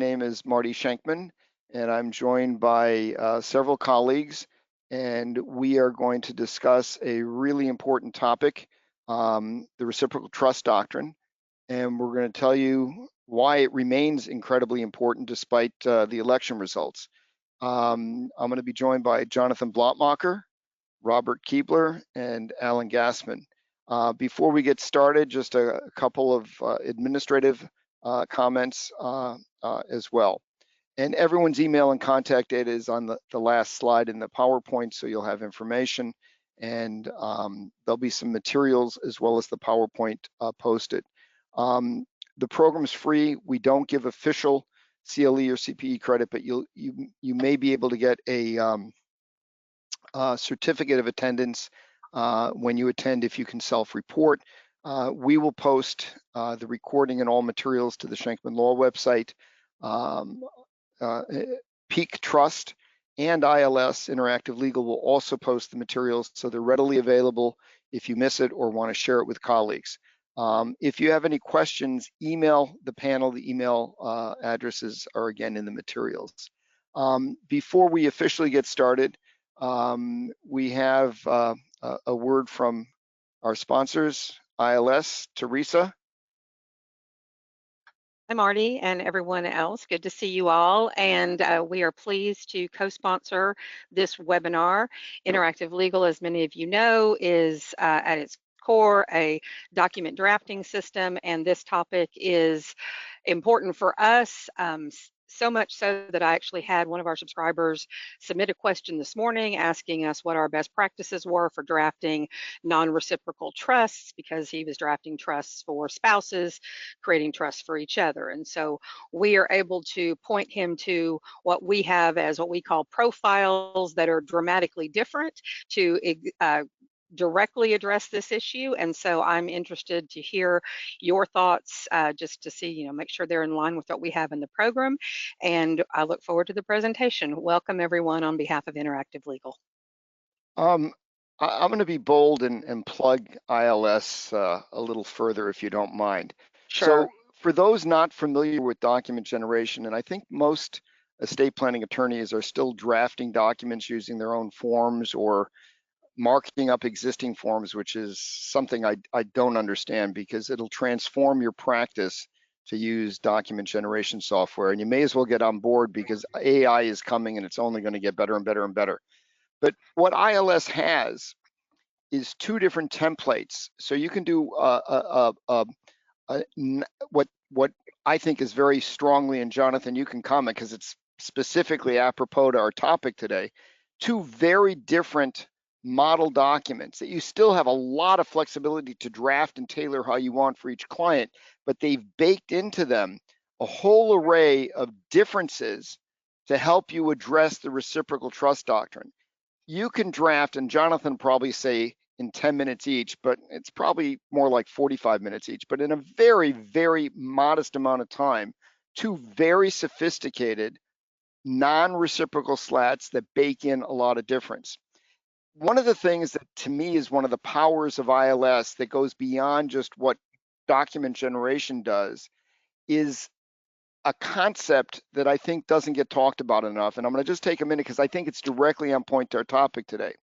name is Marty Shenkman, and I'm joined by several colleagues, and we are going to discuss a really important topic, the Reciprocal Trust Doctrine, and we're going to tell you why it remains incredibly important despite the election results. I'm going to be joined by Jonathan Blattmachr, Robert Keebler, and Alan Gassman. Before we get started, just a couple of administrative comments as well. And everyone's email and contact data is on the last slide in the PowerPoint, so you'll have information. And there'll be some materials as well as the PowerPoint posted. The program's free. We don't give official CLE or CPE credit, but you may be able to get a certificate of attendance when you attend if you can self-report. We will post the recording and all materials to the Shenkman Law website. Peak Trust and ILS Interactive Legal will also post the materials, so they're readily available if you miss it or want to share it with colleagues. If you have any questions, email the panel. The email addresses are again in the materials. Before we officially get started, we have a word from our sponsors, ILS. Teresa. Hi, Marty, and everyone else. Good to see you all. And we are pleased to co-sponsor this webinar. Interactive Legal, as many of you know, is at its core a document drafting system, and this topic is important for us. So much so that I actually had one of our subscribers submit a question this morning asking us what our best practices were for drafting non-reciprocal trusts, because he was drafting trusts for spouses, creating trusts for each other. And so we are able to point him to what we have as what we call profiles that are dramatically different to directly address this issue. And so I'm interested to hear your thoughts, just to see, make sure they're in line with what we have in the program. And I look forward to the presentation. Welcome everyone on behalf of Interactive Legal. I'm going to be bold and plug ILS a little further if you don't mind. Sure. So for those not familiar with document generation, and I think most estate planning attorneys are still drafting documents using their own forms or marking up existing forms, which is something I don't understand, because it'll transform your practice to use document generation software. And you may as well get on board because AI is coming and it's only going to get better and better and better. But what ILS has is two different templates. So you can do what I think is very strongly, and Jonathan, you can comment because it's specifically apropos to our topic today, two very different model documents that you still have a lot of flexibility to draft and tailor how you want for each client, but they've baked into them a whole array of differences to help you address the reciprocal trust doctrine. You can draft, and Jonathan probably say in 10 minutes each, but it's probably more like 45 minutes each, but in a very, very modest amount of time, two very sophisticated non-reciprocal slats that bake in a lot of difference. One of the things that to me is one of the powers of ILS that goes beyond just what document generation does is a concept that I think doesn't get talked about enough. And I'm going to just take a minute because I think it's directly on point to our topic today.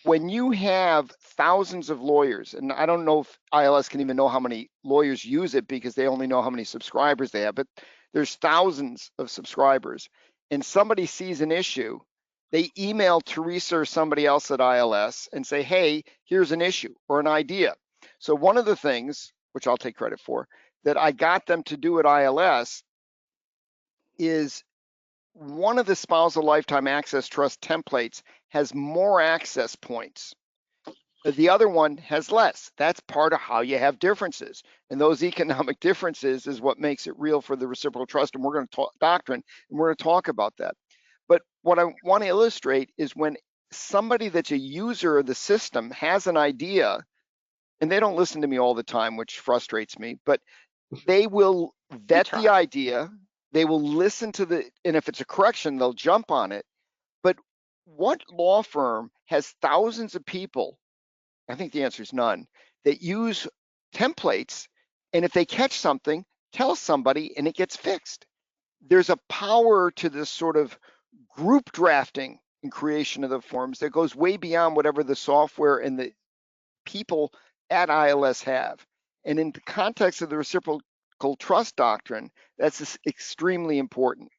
When you have thousands of lawyers, and I don't know if ILS can even know how many lawyers use it because they only know how many subscribers they have, but there's thousands of subscribers, and somebody sees an issue, they email Teresa or somebody else at ILS and say, hey, here's an issue or an idea. So one of the things, which I'll take credit for, that I got them to do at ILS is one of the spousal lifetime access trust templates has more access points. The other one has less. That's part of how you have differences. And those economic differences is what makes it real for the reciprocal trust. And we're going to talk doctrine, and we're going to talk about that. But what I want to illustrate is when somebody that's a user of the system has an idea, and they don't listen to me all the time, which frustrates me, but they will vet the idea, they will listen to and if it's a correction, they'll jump on it. But what law firm has thousands of people, I think the answer is none, that use templates, and if they catch something, tell somebody and it gets fixed. There's a power to this sort of group drafting and creation of the forms that goes way beyond whatever the software and the people at ILS have. And in the context of the reciprocal trust doctrine, that's extremely important.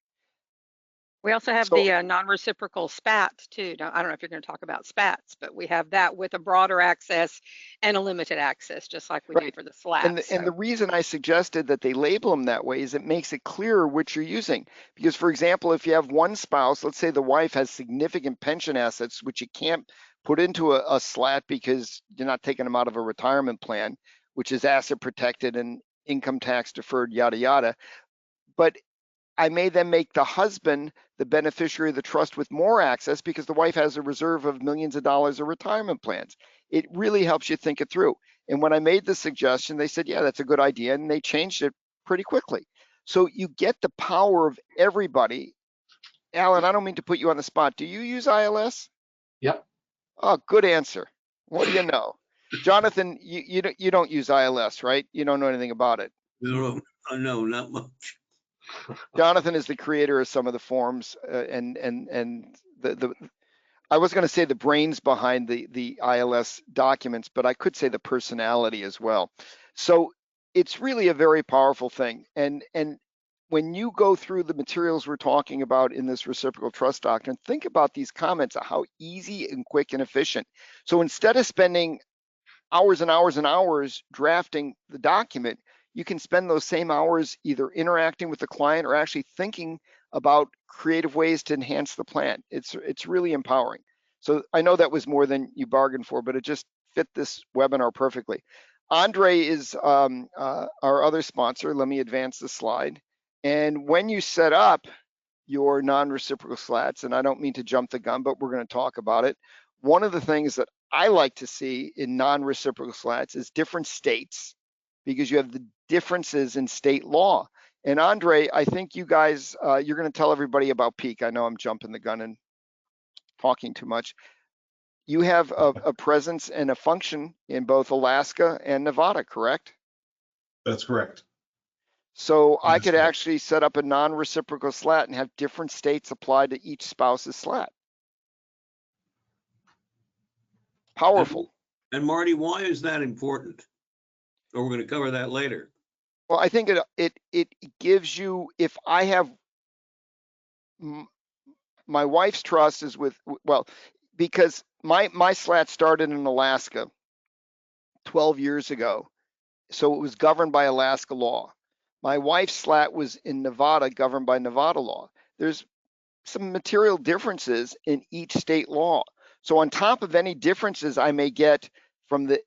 We also have So, the non-reciprocal SPATs too. Now, I don't know if you're going to talk about SPATs, but we have that with a broader access and a limited access, just like we do right. for the And SLATs. the reason I suggested that they label them that way is it makes it clearer which you're using. Because, for example, if you have one spouse, let's say the wife has significant pension assets, which you can't put into a SLAT because you're not taking them out of a retirement plan, which is asset protected and income tax deferred, yada, yada. But I may then make the husband the beneficiary of the trust with more access because the wife has a reserve of millions of dollars of retirement plans. It really helps you think it through. And when I made the suggestion, they said, yeah, that's a good idea. And they changed it pretty quickly. So you get the power of everybody. Alan, I don't mean to put you on the spot. Do you use ILS? Yep. Oh, good answer. What do you know? Jonathan, you don't use ILS, right? You don't know anything about it. No, not much. Jonathan is the creator of some of the forms and the I was going to say the brains behind the ILS documents, but I could say the personality as well. So it's really a very powerful thing. And when you go through the materials we're talking about in this reciprocal trust doctrine, think about these comments of how easy and quick and efficient. So instead of spending hours and hours and hours drafting the document, you can spend those same hours either interacting with the client or actually thinking about creative ways to enhance the plan. It's really empowering. So I know that was more than you bargained for, but it just fit this webinar perfectly. Andre is our other sponsor. Let me advance the slide. And when you set up your non-reciprocal SLATs, and I don't mean to jump the gun, but we're going to talk about it. One of the things that I like to see in non-reciprocal SLATs is different states, because you have the differences in state law. And Andre, I think you guys, you're going to tell everybody about Peak. I know I'm jumping the gun and talking too much. You have a presence and a function in both Alaska and Nevada, correct? That's correct. So I That's could correct. actually set up a non-reciprocal SLAT and have different states apply to each spouse's SLAT. Powerful. And Marty, why is that important? Or we're going to cover that later. Well, I think it gives you, if I have my wife's trust is with, well, because my SLAT started in Alaska 12 years ago, so it was governed by Alaska law. My wife's SLAT was in Nevada, governed by Nevada law. There's some material differences in each state law. So on top of any differences I may get from the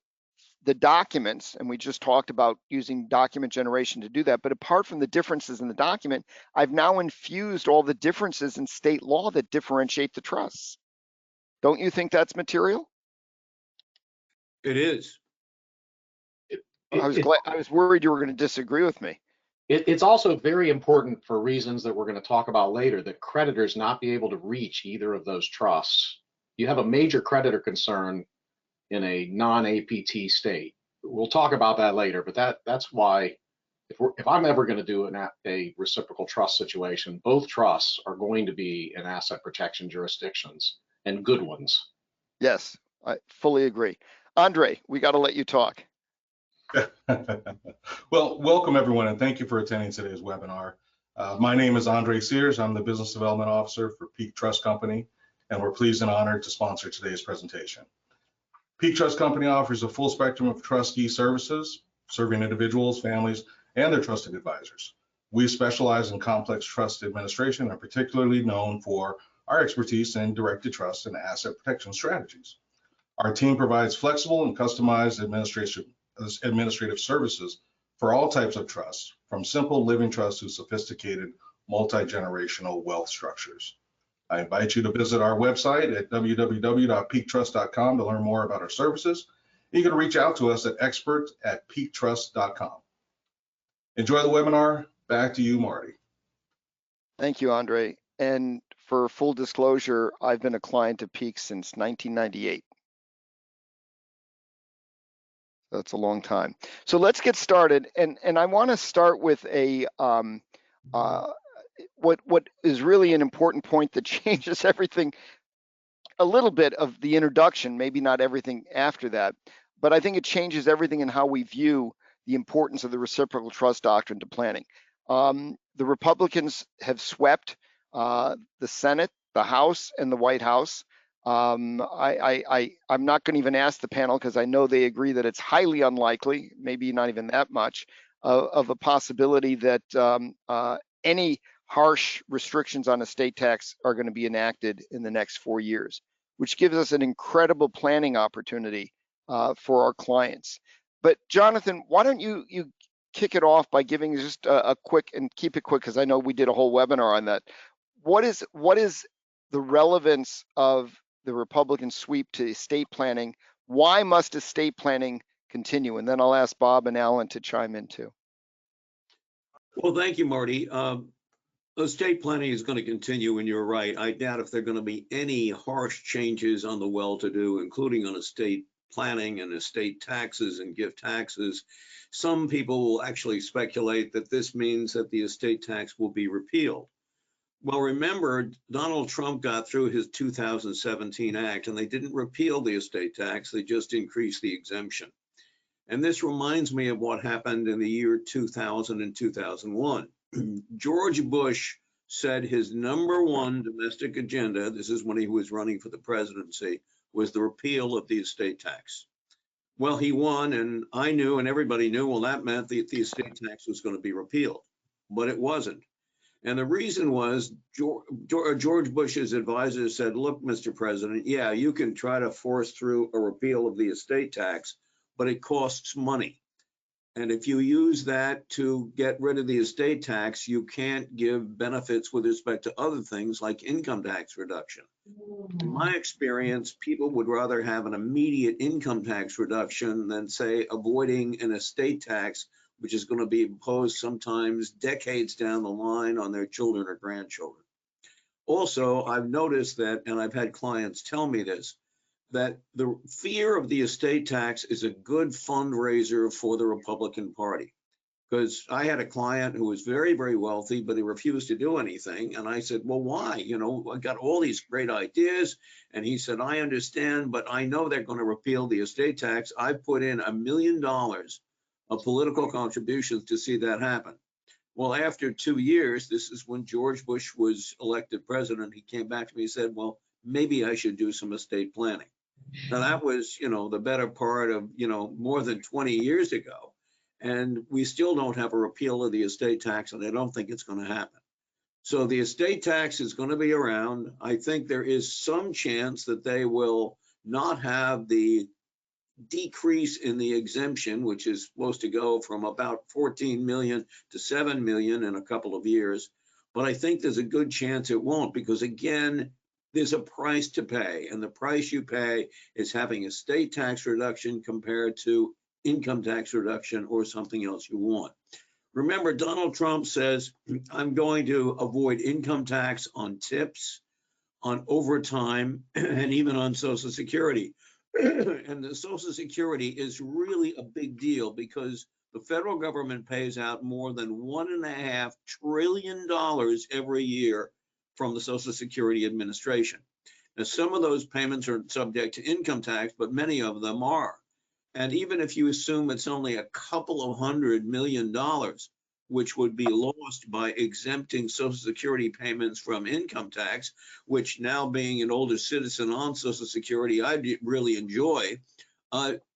documents, and we just talked about using document generation to do that, but apart from the differences in the document, I've now infused all the differences in state law that differentiate the trusts. Don't you think that's material? It is. I was worried you were going to disagree with me. It's also very important for reasons that we're going to talk about later that creditors not be able to reach either of those trusts. You have a major creditor concern in a non-APT state. We'll talk about that later, but that's why if I'm ever going to do a reciprocal trust situation, both trusts are going to be in asset protection jurisdictions and good ones. Yes, I fully agree. Andre, we got to let you talk. Well, welcome everyone, and thank you for attending today's webinar. My name is Andre Sears. I'm the Business Development Officer for Peak Trust Company, and we're pleased and honored to sponsor today's presentation. Peak Trust Company offers a full spectrum of trustee services, serving individuals, families, and their trusted advisors. We specialize in complex trust administration and are particularly known for our expertise in directed trust and asset protection strategies. Our team provides flexible and customized administrative services for all types of trusts, from simple living trusts to sophisticated multi-generational wealth structures. I invite you to visit our website at www.peaktrust.com to learn more about our services. You can reach out to us at expert@peaktrust.com. Enjoy the webinar. Back to you, Marty. Thank you, Andre. And for full disclosure, I've been a client of Peak since 1998. That's a long time. So let's get started. And I want to start with a what is really an important point that changes everything a little bit of the introduction, maybe not everything after that, but I think it changes everything in how we view the importance of the reciprocal trust doctrine to planning. The Republicans have swept the Senate, the House, and the White House. I'm not going to even ask the panel because I know they agree that it's highly unlikely, maybe not even that much, of a possibility that any harsh restrictions on estate tax are going to be enacted in the next 4 years, which gives us an incredible planning opportunity for our clients. But Jonathan, why don't you kick it off by giving just a quick, and keep it quick because I know we did a whole webinar on that. What is the relevance of the Republican sweep to estate planning? Why must estate planning continue? And then I'll ask Bob and Alan to chime in too. Well, thank you, Marty. Estate planning is going to continue, and you're right. I doubt if there are going to be any harsh changes on the well-to-do, including on estate planning and estate taxes and gift taxes. Some people will actually speculate that this means that the estate tax will be repealed. Well, remember, Donald Trump got through his 2017 act, and they didn't repeal the estate tax. They just increased the exemption. And this reminds me of what happened in the year 2000 and 2001. George Bush said his #1 domestic agenda, this is when he was running for the presidency, was the repeal of the estate tax. Well, he won, and I knew, and everybody knew, well, that meant that the estate tax was going to be repealed, but it wasn't. And the reason was George Bush's advisors said, look, Mr. President, yeah, you can try to force through a repeal of the estate tax, but it costs money. And if you use that to get rid of the estate tax, you can't give benefits with respect to other things like income tax reduction. In my experience, people would rather have an immediate income tax reduction than, say, avoiding an estate tax, which is going to be imposed sometimes decades down the line on their children or grandchildren. Also, I've noticed that, and I've had clients tell me this, that the fear of the estate tax is a good fundraiser for the Republican Party. Because I had a client who was very, very wealthy, but he refused to do anything. And I said, well, why? You know, I got all these great ideas. And he said, I understand, but I know they're going to repeal the estate tax. I put in $1 million of political contributions to see that happen. Well, after 2 years, this is when George Bush was elected president, he came back to me and said, well, maybe I should do some estate planning. Now that was, you know, the better part of, you know, more than 20 years ago. And we still don't have a repeal of the estate tax, and I don't think it's going to happen. So the estate tax is going to be around. I think there is some chance that they will not have the decrease in the exemption, which is supposed to go from about 14 million to 7 million in a couple of years. But I think there's a good chance it won't, because again, there's a price to pay, and the price you pay is having a estate tax reduction compared to income tax reduction or something else you want. Remember, Donald Trump says, I'm going to avoid income tax on tips, on overtime, and even on Social Security. And the Social Security is really a big deal because the federal government pays out more than $1.5 trillion every year from the Social Security Administration. Now, some of those payments are subject to income tax, but many of them are. And even if you assume it's only a couple of $100 million, which would be lost by exempting Social Security payments from income tax, which now being an older citizen on Social Security, I really enjoy,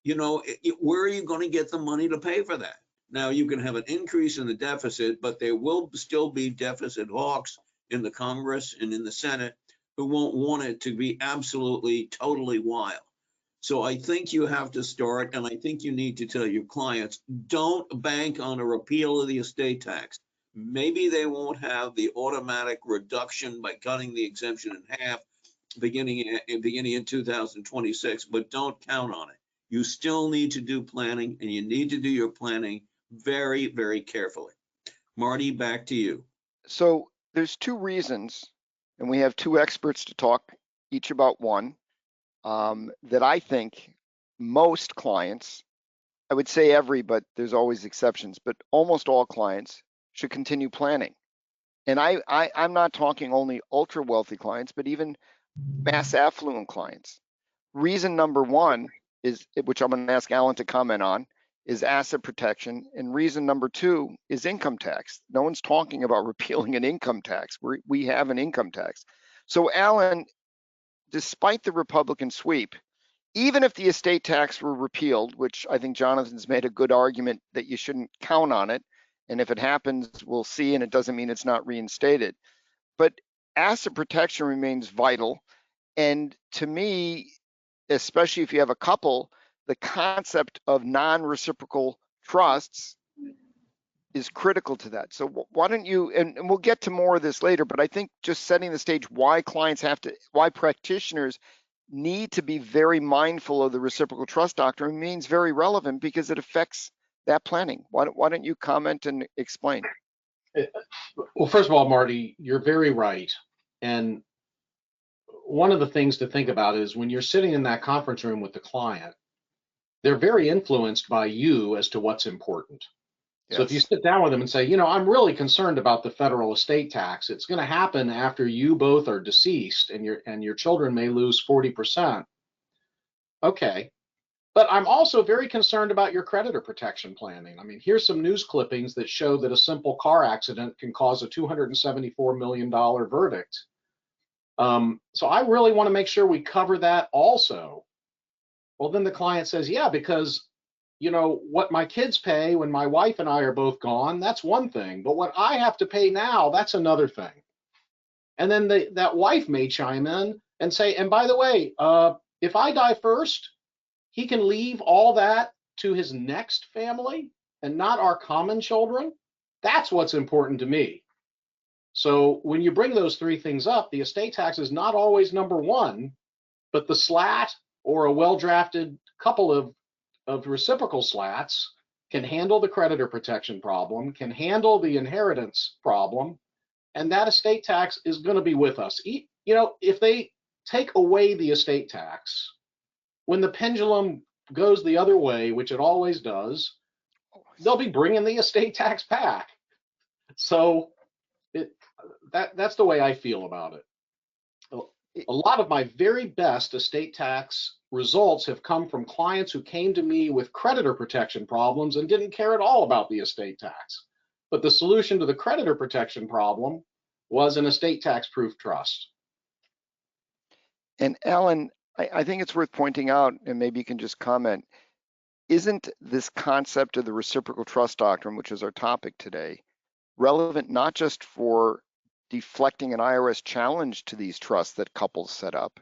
you know, where are you going to get the money to pay for that? Now, you can have an increase in the deficit, but there will still be deficit hawks in the Congress and in the Senate who won't want it to be absolutely, totally wild. So I think you have to start, and I think you need to tell your clients, don't bank on a repeal of the estate tax. Maybe they won't have the automatic reduction by cutting the exemption in half beginning in 2026, but don't count on it. You still need to do planning, and you need to do your planning very, very carefully. Marty, back to you. So there's 2 reasons, and we have 2 experts to talk each about one, that I think most clients I would say every, but there's always exceptions, but almost all clients should continue planning. And I'm not talking only ultra wealthy clients, but even mass affluent clients. Reason number one is, which I'm going to ask Alan to comment on, is asset protection. And reason number two is income tax. No one's talking about repealing an income tax. We have an income tax. So Alan, despite the Republican sweep, even if the estate tax were repealed, which I think Jonathan's made a good argument that you shouldn't count on it, and if it happens, we'll see, and it doesn't mean it's not reinstated. But asset protection remains vital. And to me, especially if you have a couple, the concept of non-reciprocal trusts is critical to that. So why don't you, and we'll get to more of this later, but I think just setting the stage why practitioners need to be very mindful of the reciprocal trust doctrine remains very relevant because it affects that planning. Why don't you comment and explain? Well, first of all, Marty, you're very right. And one of the things to think about is when you're sitting in that conference room with the client, they're very influenced by you as to what's important. Yes. So if you sit down with them and say, you know, I'm really concerned about the federal estate tax. It's going to happen after you both are deceased and your children may lose 40%. Okay. But I'm also very concerned about your creditor protection planning. I mean, here's some news clippings that show that a simple car accident can cause a $274 million verdict. So I really want to make sure we cover that also. Well, then the client says, yeah, because you know what my kids pay when my wife and I are both gone, that's one thing. But what I have to pay now, that's another thing. And then that wife may chime in and say, and by the way, if I die first, he can leave all that to his next family and not our common children. That's what's important to me. So when you bring those three things up, the estate tax is not always number one, but the slat or a well-drafted couple of reciprocal slats can handle the creditor protection problem, can handle the inheritance problem, and that estate tax is going to be with us. You know, if they take away the estate tax, when the pendulum goes the other way, which it always does, they'll be bringing the estate tax back. So that's the way I feel about it. A lot of my very best estate tax results have come from clients who came to me with creditor protection problems and didn't care at all about the estate tax. But the solution to the creditor protection problem was an estate tax proof trust. And Alan, I think it's worth pointing out, and maybe you can just comment, isn't this concept of the reciprocal trust doctrine, which is our topic today, relevant not just for deflecting an IRS challenge to these trusts that couples set up,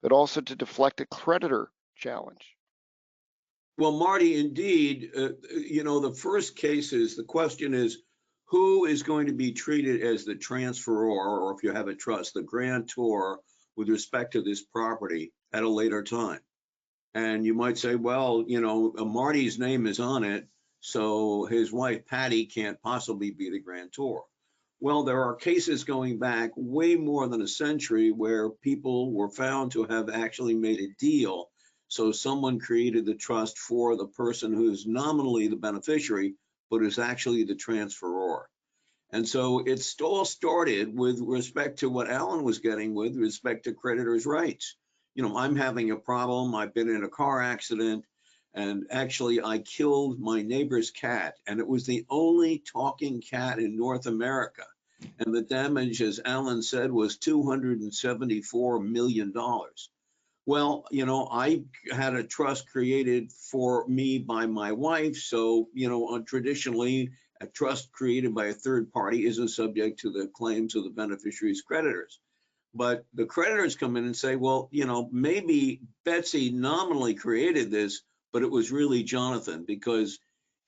but also to deflect a creditor challenge? Well, Marty, indeed, you know, the first cases, the question is, who is going to be treated as the transferor, or if you have a trust, the grantor with respect to this property at a later time? And you might say, well, you know, Marty's name is on it, so his wife Patty can't possibly be the grantor. Well, there are cases going back way more than a century where people were found to have actually made a deal. So someone created the trust for the person who's nominally the beneficiary, but is actually the transferor. And so it's all started with respect to what Alan was getting with respect to creditors' rights. You know, I'm having a problem. I've been in a car accident, and actually I killed my neighbor's cat, and it was the only talking cat in North America. And the damage, as Alan said, was $274 million. Well, you know, I had a trust created for me by my wife. So, you know, traditionally, a trust created by a third party isn't subject to the claims of the beneficiary's creditors. But the creditors come in and say, well, you know, maybe Betsy nominally created this, but it was really Jonathan because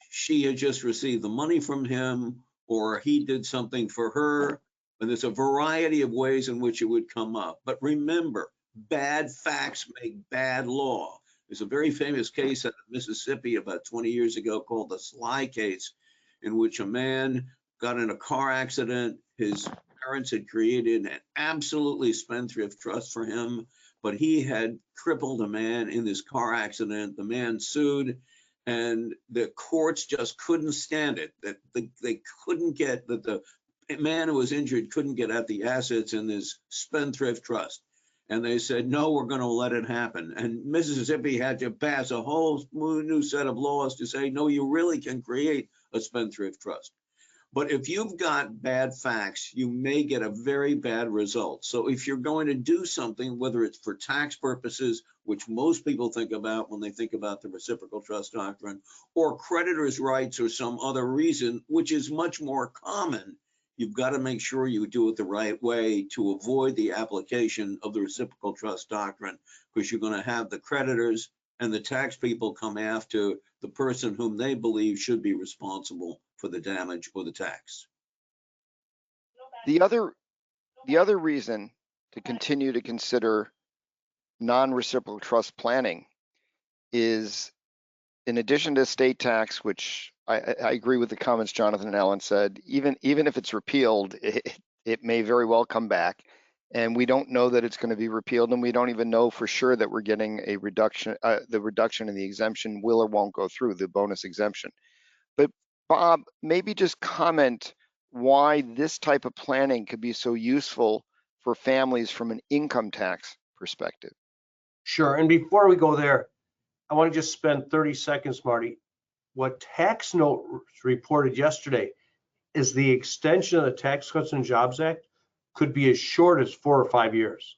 she had just received the money from him, or he did something for her. And there's a variety of ways in which it would come up. But remember, bad facts make bad law. There's a very famous case out of Mississippi about 20 years ago called the Sly case, in which a man got in a car accident. His parents had created an absolutely spendthrift trust for him, but he had crippled a man in this car accident. The man sued, And the courts just couldn't stand it, that they couldn't get, that the man who was injured couldn't get at the assets in this spendthrift trust. And they said, no, we're going to let it happen. And Mississippi had to pass a whole new set of laws to say, no, you really can create a spendthrift trust. But if you've got bad facts, you may get a very bad result. So if you're going to do something, whether it's for tax purposes, which most people think about when they think about the reciprocal trust doctrine, or creditors' rights or some other reason, which is much more common, you've got to make sure you do it the right way to avoid the application of the reciprocal trust doctrine, because you're going to have the creditors and the tax people come after the person whom they believe should be responsible for the damage or the tax. The other reason to continue to consider non-reciprocal trust planning is, in addition to estate tax, which I agree with the comments Jonathan and Alan said, even if it's repealed, it may very well come back. And we don't know that it's going to be repealed, and we don't even know for sure that we're getting a reduction, the reduction in the exemption will or won't go through, the bonus exemption. But Bob, maybe just comment why this type of planning could be so useful for families from an income tax perspective. Sure. And before we go there, I want to just spend 30 seconds, Marty. What Tax Note reported yesterday is the extension of the Tax Cuts and Jobs Act could be as short as 4 or 5 years.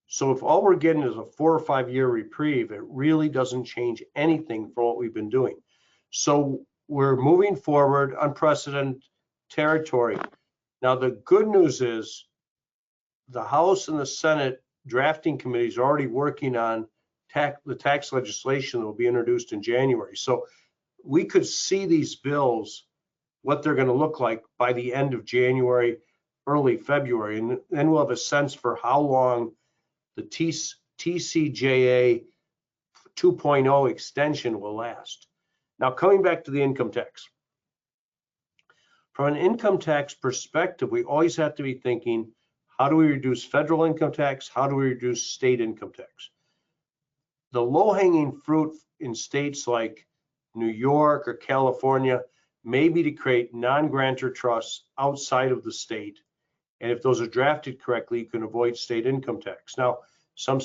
So if all we're getting is a 4 or 5 year reprieve, it really doesn't change anything from what we've been doing. So we're moving forward, unprecedented territory. Now, the good news is the House and the Senate drafting committees are already working on the tax legislation that will be introduced in January. So we could see these bills, what they're going to look like by the end of January, early February, and then we'll have a sense for how long the TCJA 2.0 extension will last. Now, coming back to the income tax. From an income tax perspective, we always have to be thinking, how do we reduce federal income tax? How do we reduce state income tax? The low-hanging fruit in states like New York or California may be to create non-grantor trusts outside of the state. And if those are drafted correctly, you can avoid state income tax. Now, some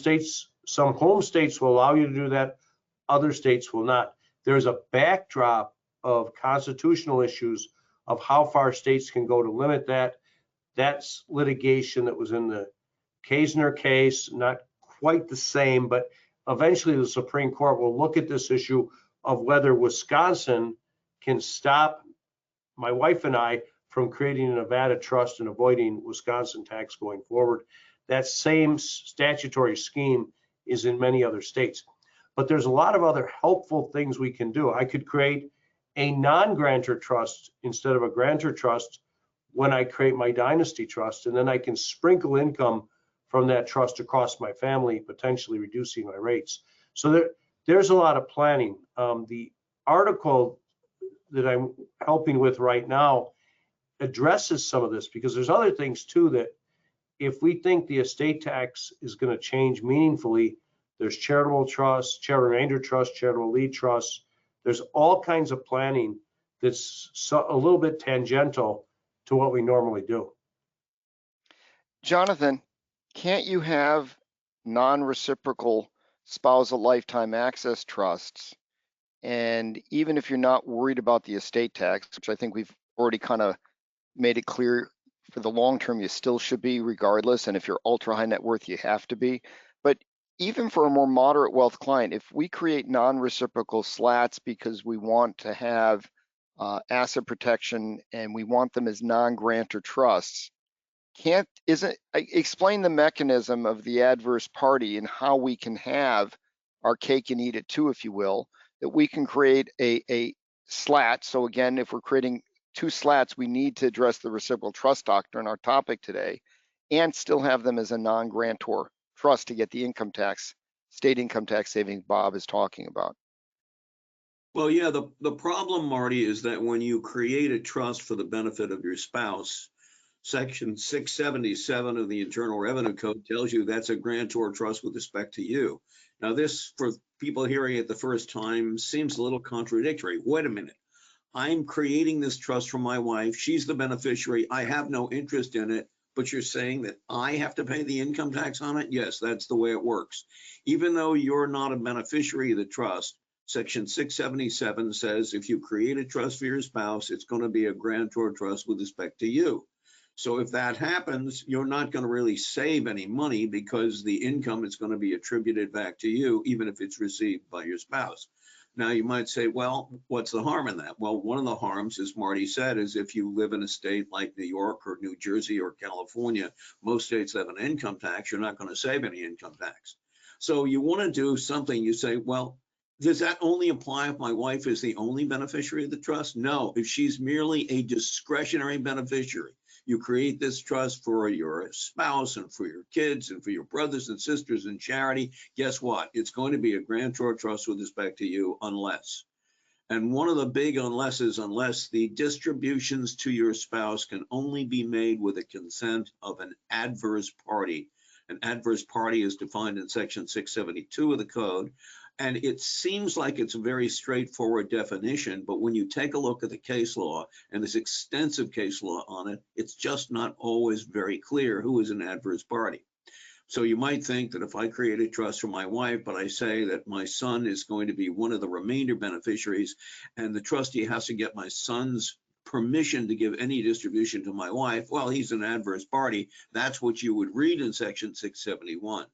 home states will allow you to do that. Other states will not. There's a backdrop of constitutional issues of how far states can go to limit that. That's litigation that was in the Kaisner case, not quite the same, but eventually the Supreme Court will look at this issue of whether Wisconsin can stop my wife and I from creating a Nevada trust and avoiding Wisconsin tax going forward. That same statutory scheme is in many other states. But there's a lot of other helpful things we can do. I could create a non-grantor trust instead of a grantor trust when I create my dynasty trust, and then I can sprinkle income from that trust across my family, potentially reducing my rates. So there's a lot of planning. The article that I'm helping with right now addresses some of this, because there's other things too that if we think the estate tax is going to change meaningfully, there's charitable trusts, charitable remainder trusts, charitable lead trusts. There's all kinds of planning that's a little bit tangential to what we normally do. Jonathan, can't you have non-reciprocal spousal lifetime access trusts? And even if you're not worried about the estate tax, which I think we've already kind of made it clear for the long term, you still should be regardless. And if you're ultra high net worth, you have to be. But even for a more moderate wealth client, if we create non-reciprocal SLATs because we want to have asset protection and we want them as non-grantor trusts, explain the mechanism of the adverse party and how we can have our cake and eat it too, if you will, that we can create a SLAT. So again, if we're creating 2 SLATs, we need to address the reciprocal trust doctrine, our topic today, and still have them as a non-grantor trust to get the income tax, state income tax savings Bob is talking about. Well, yeah, the problem, Marty, is that when you create a trust for the benefit of your spouse, Section 677 of the Internal Revenue Code tells you that's a grantor trust with respect to you. Now, this, for people hearing it the first time, seems a little contradictory. Wait a minute. I'm creating this trust for my wife. She's the beneficiary. I have no interest in it, but you're saying that I have to pay the income tax on it? Yes, that's the way it works. Even though you're not a beneficiary of the trust, Section 677 says if you create a trust for your spouse, it's going to be a grantor trust with respect to you. So if that happens, you're not going to really save any money because the income is going to be attributed back to you, even if it's received by your spouse. Now, you might say, well, what's the harm in that? Well, one of the harms, as Marty said, is if you live in a state like New York or New Jersey or California, most states have an income tax, you're not going to save any income tax. So you want to do something, you say, well, does that only apply if my wife is the only beneficiary of the trust? No, if she's merely a discretionary beneficiary. You create this trust for your spouse and for your kids and for your brothers and sisters in charity. Guess what? It's going to be a grantor trust with respect to you unless. And one of the big unlesses, unless the distributions to your spouse can only be made with the consent of an adverse party. An adverse party is defined in Section 672 of the code. And it seems like it's a very straightforward definition, but when you take a look at the case law, and there's extensive case law on it, it's just not always very clear who is an adverse party. So you might think that if I create a trust for my wife, but I say that my son is going to be one of the remainder beneficiaries, and the trustee has to get my son's permission to give any distribution to my wife, well, he's an adverse party. That's what you would read in Section 671.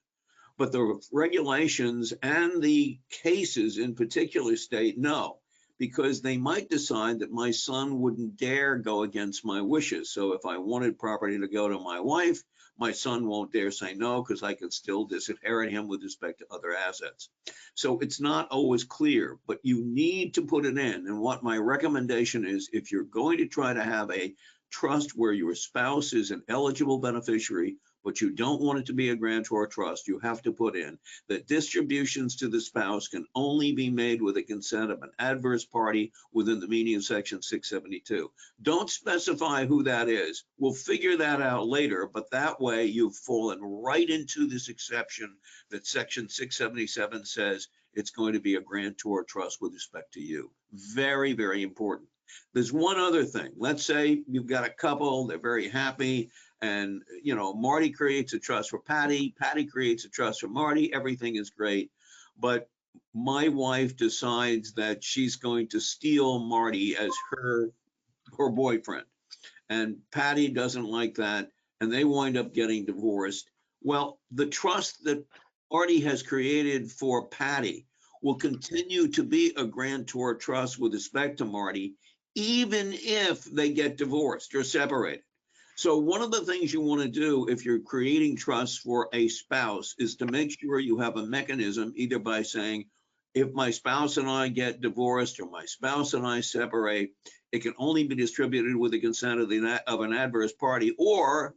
But the regulations and the cases in particular state no, because they might decide that my son wouldn't dare go against my wishes. So if I wanted property to go to my wife, my son won't dare say no because I can still disinherit him with respect to other assets. So it's not always clear, but you need to put it in. And what my recommendation is, if you're going to try to have a trust where your spouse is an eligible beneficiary, but you don't want it to be a grantor trust, you have to put in that distributions to the spouse can only be made with the consent of an adverse party within the meaning of Section 672. Don't specify who that is. We'll figure that out later, but that way you've fallen right into this exception that Section 677 says it's going to be a grantor trust with respect to you. Very, very important. There's one other thing. Let's say you've got a couple, they're very happy, and Marty creates a trust for Patty, Patty creates a trust for Marty, everything is great. But my wife decides that she's going to steal Marty as her boyfriend, and Patty doesn't like that, and they wind up getting divorced. Well, the trust that Marty has created for Patty will continue to be a grantor trust with respect to Marty, even if they get divorced or separated. So one of the things you want to do if you're creating trusts for a spouse is to make sure you have a mechanism, either by saying, if my spouse and I get divorced or my spouse and I separate, it can only be distributed with the consent of an adverse party, or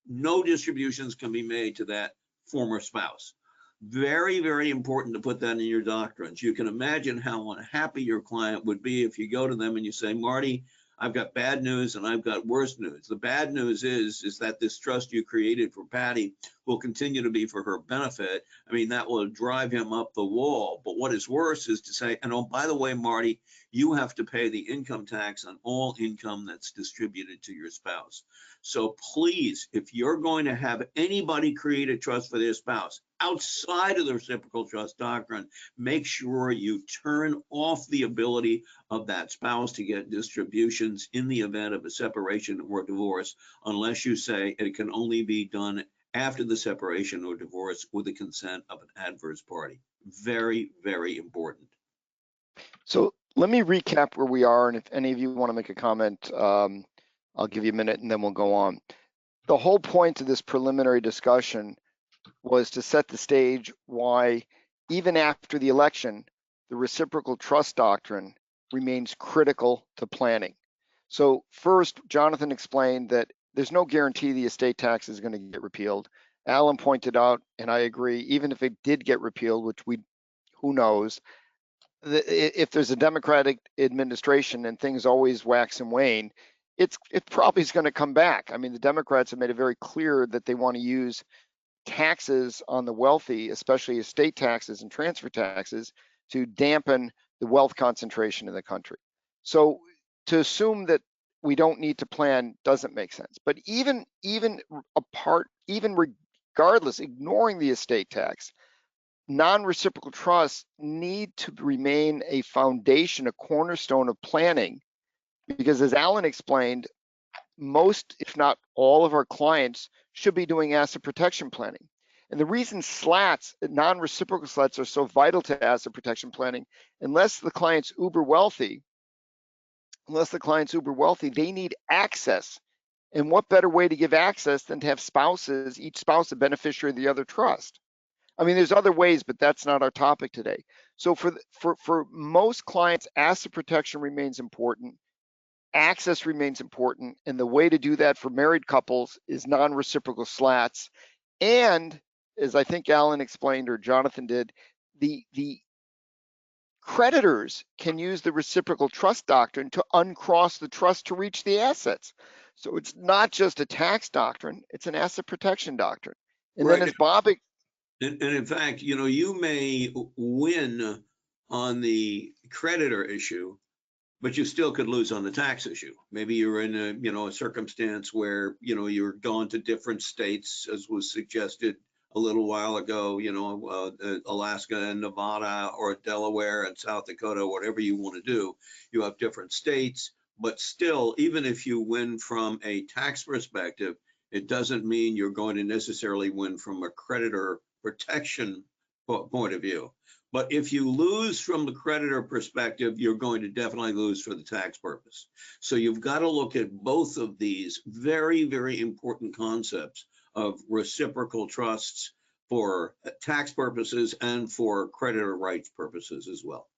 no distributions can be made to that former spouse. Very, very important to put that in your doctrines. You can imagine how unhappy your client would be if you go to them and you say, Marty, I've got bad news and I've got worse news. The bad news is that this trust you created for Patty will continue to be for her benefit. I mean, that will drive him up the wall. But what is worse is to say, and oh, by the way, Marty, you have to pay the income tax on all income that's distributed to your spouse. So please, if you're going to have anybody create a trust for their spouse outside of the Reciprocal Trust Doctrine, make sure you turn off the ability of that spouse to get distributions in the event of a separation or divorce, unless you say it can only be done after the separation or divorce with the consent of an adverse party. Very, very important. So let me recap where we are, and if any of you want to make a comment, I'll give you a minute and then we'll go on. The whole point of this preliminary discussion was to set the stage why, even after the election, the Reciprocal Trust Doctrine remains critical to planning. So first, Jonathan explained that there's no guarantee the estate tax is going to get repealed. Alan pointed out, and I agree, even if it did get repealed, which who knows, if there's a Democratic administration and things always wax and wane, it probably is going to come back. I mean, the Democrats have made it very clear that they want to use taxes on the wealthy, especially estate taxes and transfer taxes, to dampen the wealth concentration in the country. So to assume that we don't need to plan doesn't make sense. But even regardless, ignoring the estate tax, non-reciprocal trusts need to remain a foundation, a cornerstone of planning, because as Alan explained, most, if not all of our clients should be doing asset protection planning. And the reason SLATs, non-reciprocal SLATs, are so vital to asset protection planning, unless the client's uber wealthy, they need access. And what better way to give access than to have spouses, each spouse a beneficiary of the other trust? I mean, there's other ways, but that's not our topic today. So for most clients, asset protection remains important. Access remains important, and the way to do that for married couples is non-reciprocal SLATs. And as I think Alan explained, or Jonathan did, the creditors can use the reciprocal trust doctrine to uncross the trust to reach the assets. So it's not just a tax doctrine, it's an asset protection doctrine. And Right. then as Bob... And in fact, you may win on the creditor issue, but you still could lose on the tax issue. Maybe you're in a circumstance where, you're going to different states, as was suggested a little while ago, Alaska and Nevada, or Delaware and South Dakota, whatever you want to do. You have different states, but still, even if you win from a tax perspective, it doesn't mean you're going to necessarily win from a creditor protection point of view. But if you lose from the creditor perspective, you're going to definitely lose for the tax purpose. So you've got to look at both of these very, very important concepts of reciprocal trusts for tax purposes and for creditor rights purposes as well.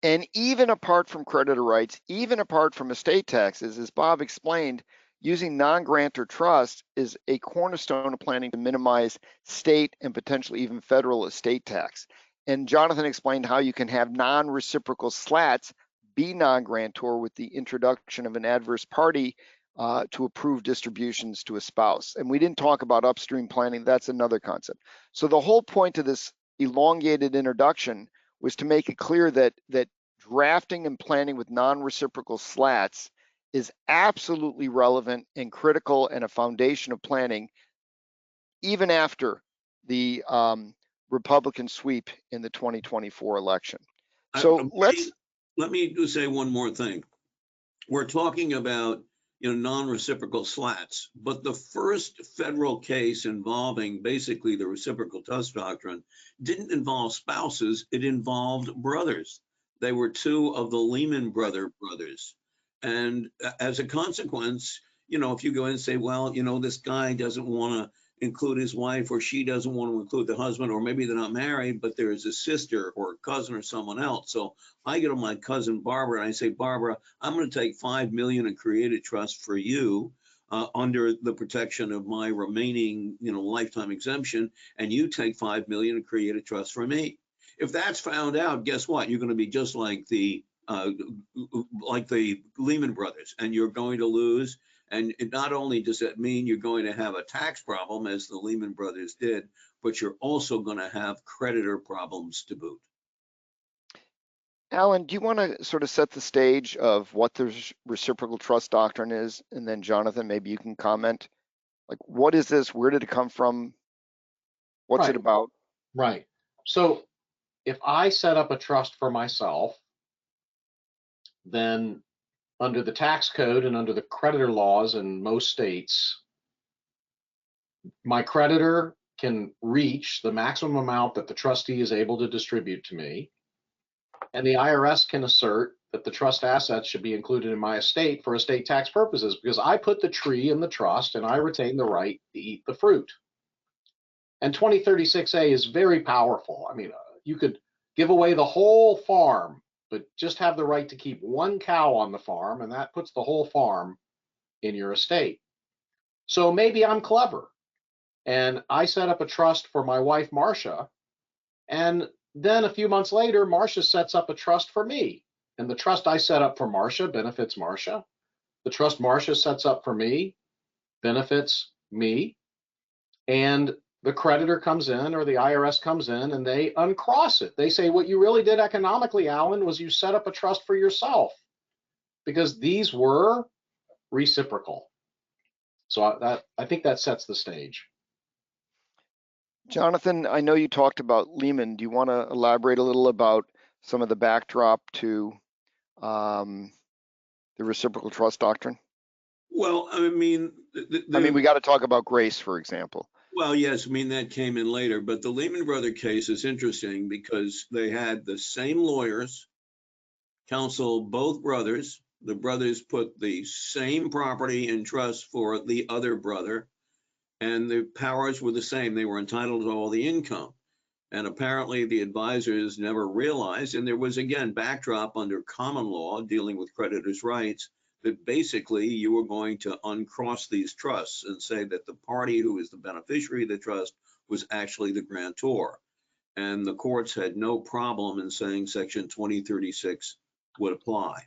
And even apart from creditor rights, even apart from estate taxes, as Bob explained, using non-grantor trust is a cornerstone of planning to minimize state and potentially even federal estate tax. And Jonathan explained how you can have non-reciprocal SLATs be non-grantor with the introduction of an adverse party to approve distributions to a spouse. And we didn't talk about upstream planning. That's another concept. So the whole point of this elongated introduction was to make it clear that drafting and planning with non-reciprocal SLATs is absolutely relevant and critical and a foundation of planning, even after the Republican sweep in the 2024 election. So let me just say one more thing. We're talking about non-reciprocal SLATs, but the first federal case involving basically the reciprocal trust doctrine didn't involve spouses, it involved brothers. They were two of the Lehman brothers. And as a consequence, if you go in and say, well, this guy doesn't want to include his wife, or she doesn't want to include the husband, or maybe they're not married, but there is a sister or a cousin or someone else. So I go to my cousin Barbara and I say, Barbara, I'm going to take $5 million and create a trust for you under the protection of my remaining, lifetime exemption, and you take $5 million and create a trust for me. If that's found out, guess what? You're going to be just like the Lehman brothers, and you're going to lose. And not only does that mean you're going to have a tax problem, as the Lehman brothers did, but you're also going to have creditor problems to boot. Alan, do you want to sort of set the stage of what the reciprocal trust doctrine is? And then Jonathan, maybe you can comment. Like, what is this? Where did it come from? What's it about? Right. So if I set up a trust for myself, then under the tax code and under the creditor laws in most states, my creditor can reach the maximum amount that the trustee is able to distribute to me. And the IRS can assert that the trust assets should be included in my estate for estate tax purposes, because I put the tree in the trust and I retain the right to eat the fruit. And 2036A is very powerful. I mean, you could give away the whole farm, but just have the right to keep one cow on the farm, and that puts the whole farm in your estate. So maybe I'm clever, and I set up a trust for my wife, Marcia, and then a few months later, Marcia sets up a trust for me, and the trust I set up for Marcia benefits Marcia. The trust Marcia sets up for me benefits me. And the creditor comes in or the IRS comes in and they uncross it. They say, what you really did economically, Alan, was you set up a trust for yourself because these were reciprocal. So I think that sets the stage. Jonathan, I know you talked about Lehman. Do you want to elaborate a little about some of the backdrop to the reciprocal trust doctrine? Well, I mean, we got to talk about Grace, for example. Well, yes, I mean, that came in later, but the Lehman Brother case is interesting because they had the same lawyers counsel both brothers. The brothers put the same property in trust for the other brother, and the powers were the same. They were entitled to all the income. And apparently the advisors never realized, and there was, again, backdrop under common law dealing with creditors' rights, that basically you were going to uncross these trusts and say that the party who is the beneficiary of the trust was actually the grantor. And the courts had no problem in saying Section 2036 would apply.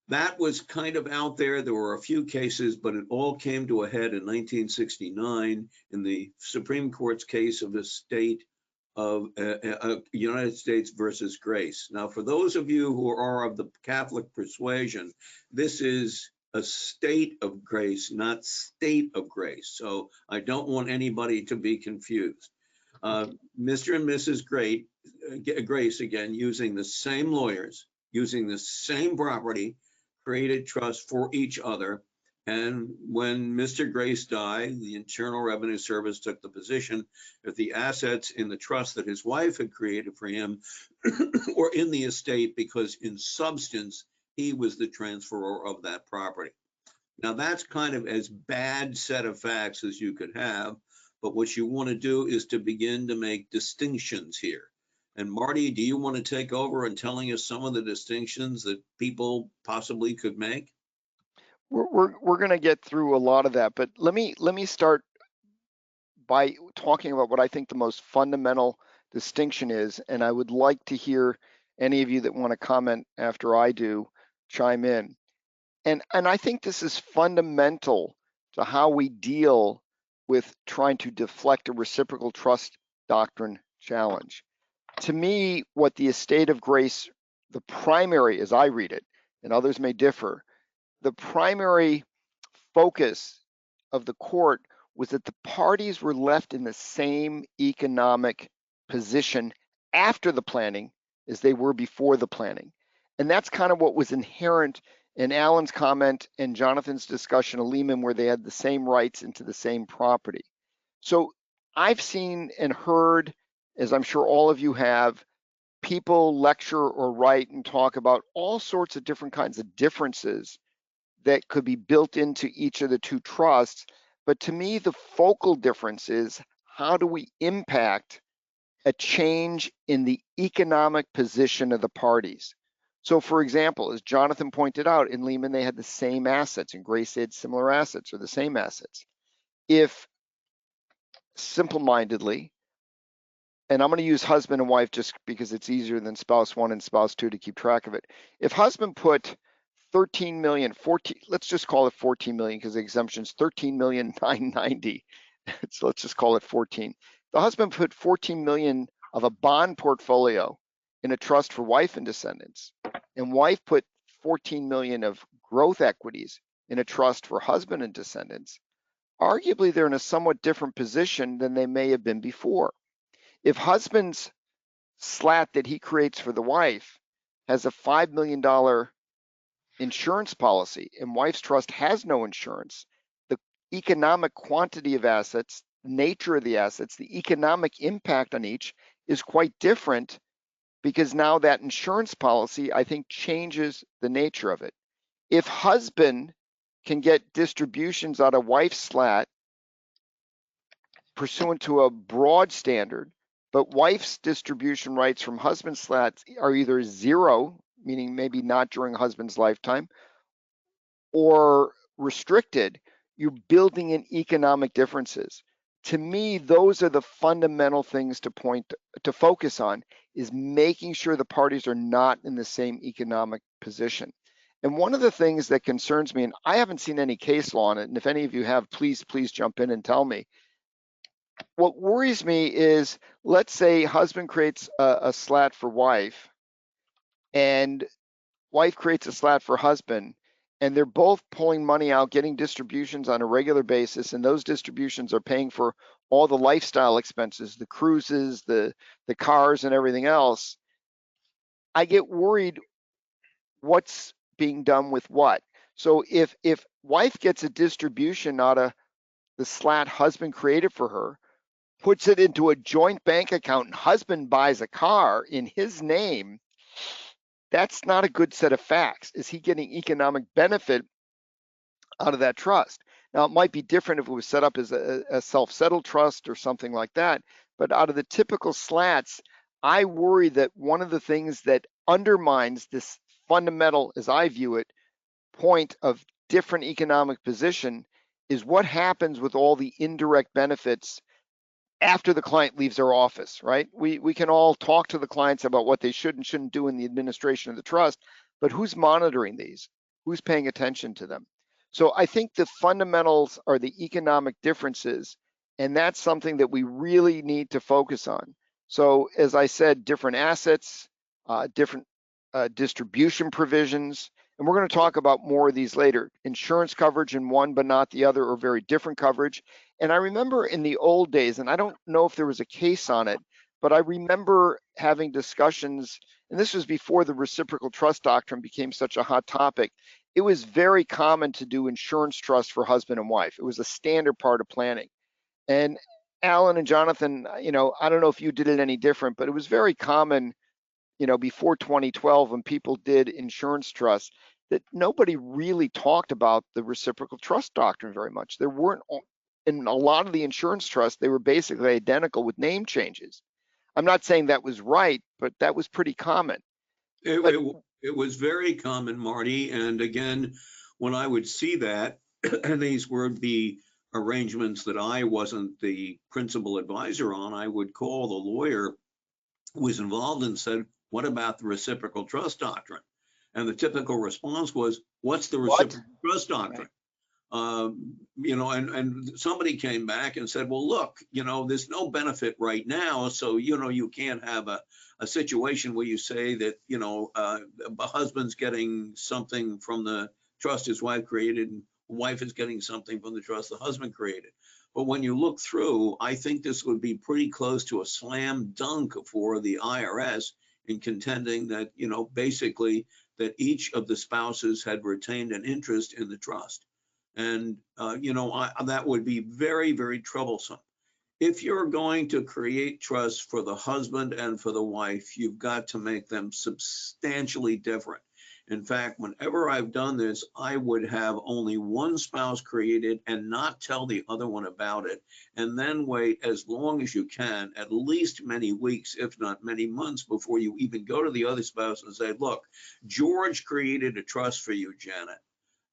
That was kind of out there. There were a few cases, but it all came to a head in 1969 in the Supreme Court's case of the state of United States versus Grace. Now, for those of you who are of the Catholic persuasion, this is a state of grace, not state of grace. So I don't want anybody to be confused. Mr. and Mrs. Grace, again, using the same lawyers, using the same property, created trust for each other. And when Mr. Grace died, the Internal Revenue Service took the position that the assets in the trust that his wife had created for him were in the estate because in substance, he was the transferor of that property. Now that's kind of as bad set of facts as you could have, but what you want to do is to begin to make distinctions here. And Marty, do you want to take over and telling us some of the distinctions that people possibly could make? We're going to get through a lot of that, but let me start by talking about what I think the most fundamental distinction is, and I would like to hear any of you that want to comment after I do chime in. And I think this is fundamental to how we deal with trying to deflect a reciprocal trust doctrine challenge. To me, what the estate of grace, the primary, as I read it, and others may differ, the primary focus of the court was that the parties were left in the same economic position after the planning as they were before the planning. And that's kind of what was inherent in Alan's comment and Jonathan's discussion of Lehman, where they had the same rights into the same property. So I've seen and heard, as I'm sure all of you have, people lecture or write and talk about all sorts of different kinds of differences that could be built into each of the two trusts. But to me, the focal difference is how do we impact a change in the economic position of the parties? So for example, as Jonathan pointed out, in Lehman, they had the same assets, and Grace had similar assets or the same assets. If simple-mindedly, and I'm going to use husband and wife just because it's easier than spouse one and spouse two to keep track of it. If husband put 13 million, 14, let's just call it 14 million because the exemption's 13,990,000. So let's just call it 14. The husband put 14 million of a bond portfolio in a trust for wife and descendants, and wife put 14 million of growth equities in a trust for husband and descendants. Arguably, they're in a somewhat different position than they may have been before. If husband's slat that he creates for the wife has a $5 million insurance policy and wife's trust has no insurance, the economic quantity of assets, nature of the assets, the economic impact on each is quite different because now that insurance policy, I think, changes the nature of it. If husband can get distributions out of wife's slat pursuant to a broad standard, but wife's distribution rights from husband's slats are either zero, meaning maybe not during husband's lifetime, or restricted, you're building in economic differences. To me, those are the fundamental things to focus on, is making sure the parties are not in the same economic position. And one of the things that concerns me, and I haven't seen any case law on it, and if any of you have, please jump in and tell me. what worries me is, let's say husband creates a slat for wife, and wife creates a slat for husband, and they're both pulling money out, getting distributions on a regular basis, and those distributions are paying for all the lifestyle expenses, the cruises, the cars, and everything else. I get worried what's being done with what. So if wife gets a distribution out of the slat husband created for her, puts it into a joint bank account, and husband buys a car in his name, that's not a good set of facts. Is he getting economic benefit out of that trust? Now, it might be different if it was set up as a self-settled trust or something like that, but out of the typical slats, I worry that one of the things that undermines this fundamental, as I view it, point of different economic position is what happens with all the indirect benefits after the client leaves our office, right? We can all talk to the clients about what they should and shouldn't do in the administration of the trust, but who's monitoring these? Who's paying attention to them? So I think the fundamentals are the economic differences, and that's something that we really need to focus on. So as I said, different assets, different distribution provisions, and we're going to talk about more of these later. Insurance coverage in one but not the other, or very different coverage. And I remember in the old days, and I don't know if there was a case on it, but I remember having discussions, and this was before the reciprocal trust doctrine became such a hot topic. It was very common to do insurance trust for husband and wife. It was a standard part of planning. And Alan and Jonathan, I don't know if you did it any different, but it was very common, before 2012 when people did insurance trusts, that nobody really talked about the reciprocal trust doctrine very much. There weren't, in a lot of the insurance trusts, they were basically identical with name changes. I'm not saying that was right, but that was pretty common. But It was very common, Marty. And again, when I would see that, and these were the arrangements that I wasn't the principal advisor on, I would call the lawyer who was involved and said, what about the reciprocal trust doctrine? And the typical response was, what's the reciprocal trust doctrine? And somebody came back and said, well, look, there's no benefit right now. So, you can't have a situation where you say that, a husband's getting something from the trust his wife created, and wife is getting something from the trust the husband created. But when you look through, I think this would be pretty close to a slam dunk for the IRS in contending that, basically that each of the spouses had retained an interest in the trust. And, that would be very, very troublesome. If you're going to create trusts for the husband and for the wife, you've got to make them substantially different. In fact, whenever I've done this, I would have only one spouse created and not tell the other one about it, and then wait as long as you can, at least many weeks, if not many months, before you even go to the other spouse and say, look, George created a trust for you, Janet,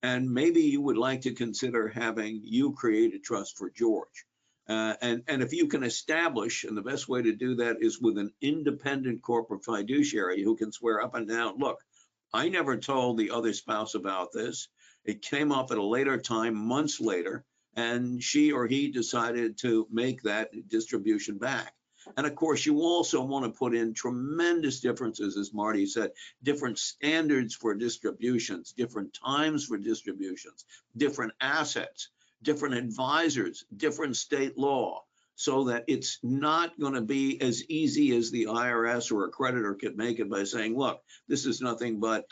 and maybe you would like to consider having you create a trust for George. And if you can establish, and the best way to do that is with an independent corporate fiduciary who can swear up and down, look, I never told the other spouse about this. It came up at a later time, months later, and she or he decided to make that distribution back. And of course, you also want to put in tremendous differences, as Marty said, different standards for distributions, different times for distributions, different assets, different advisors, different state law, so that it's not going to be as easy as the IRS or a creditor could make it by saying, look, this is nothing but,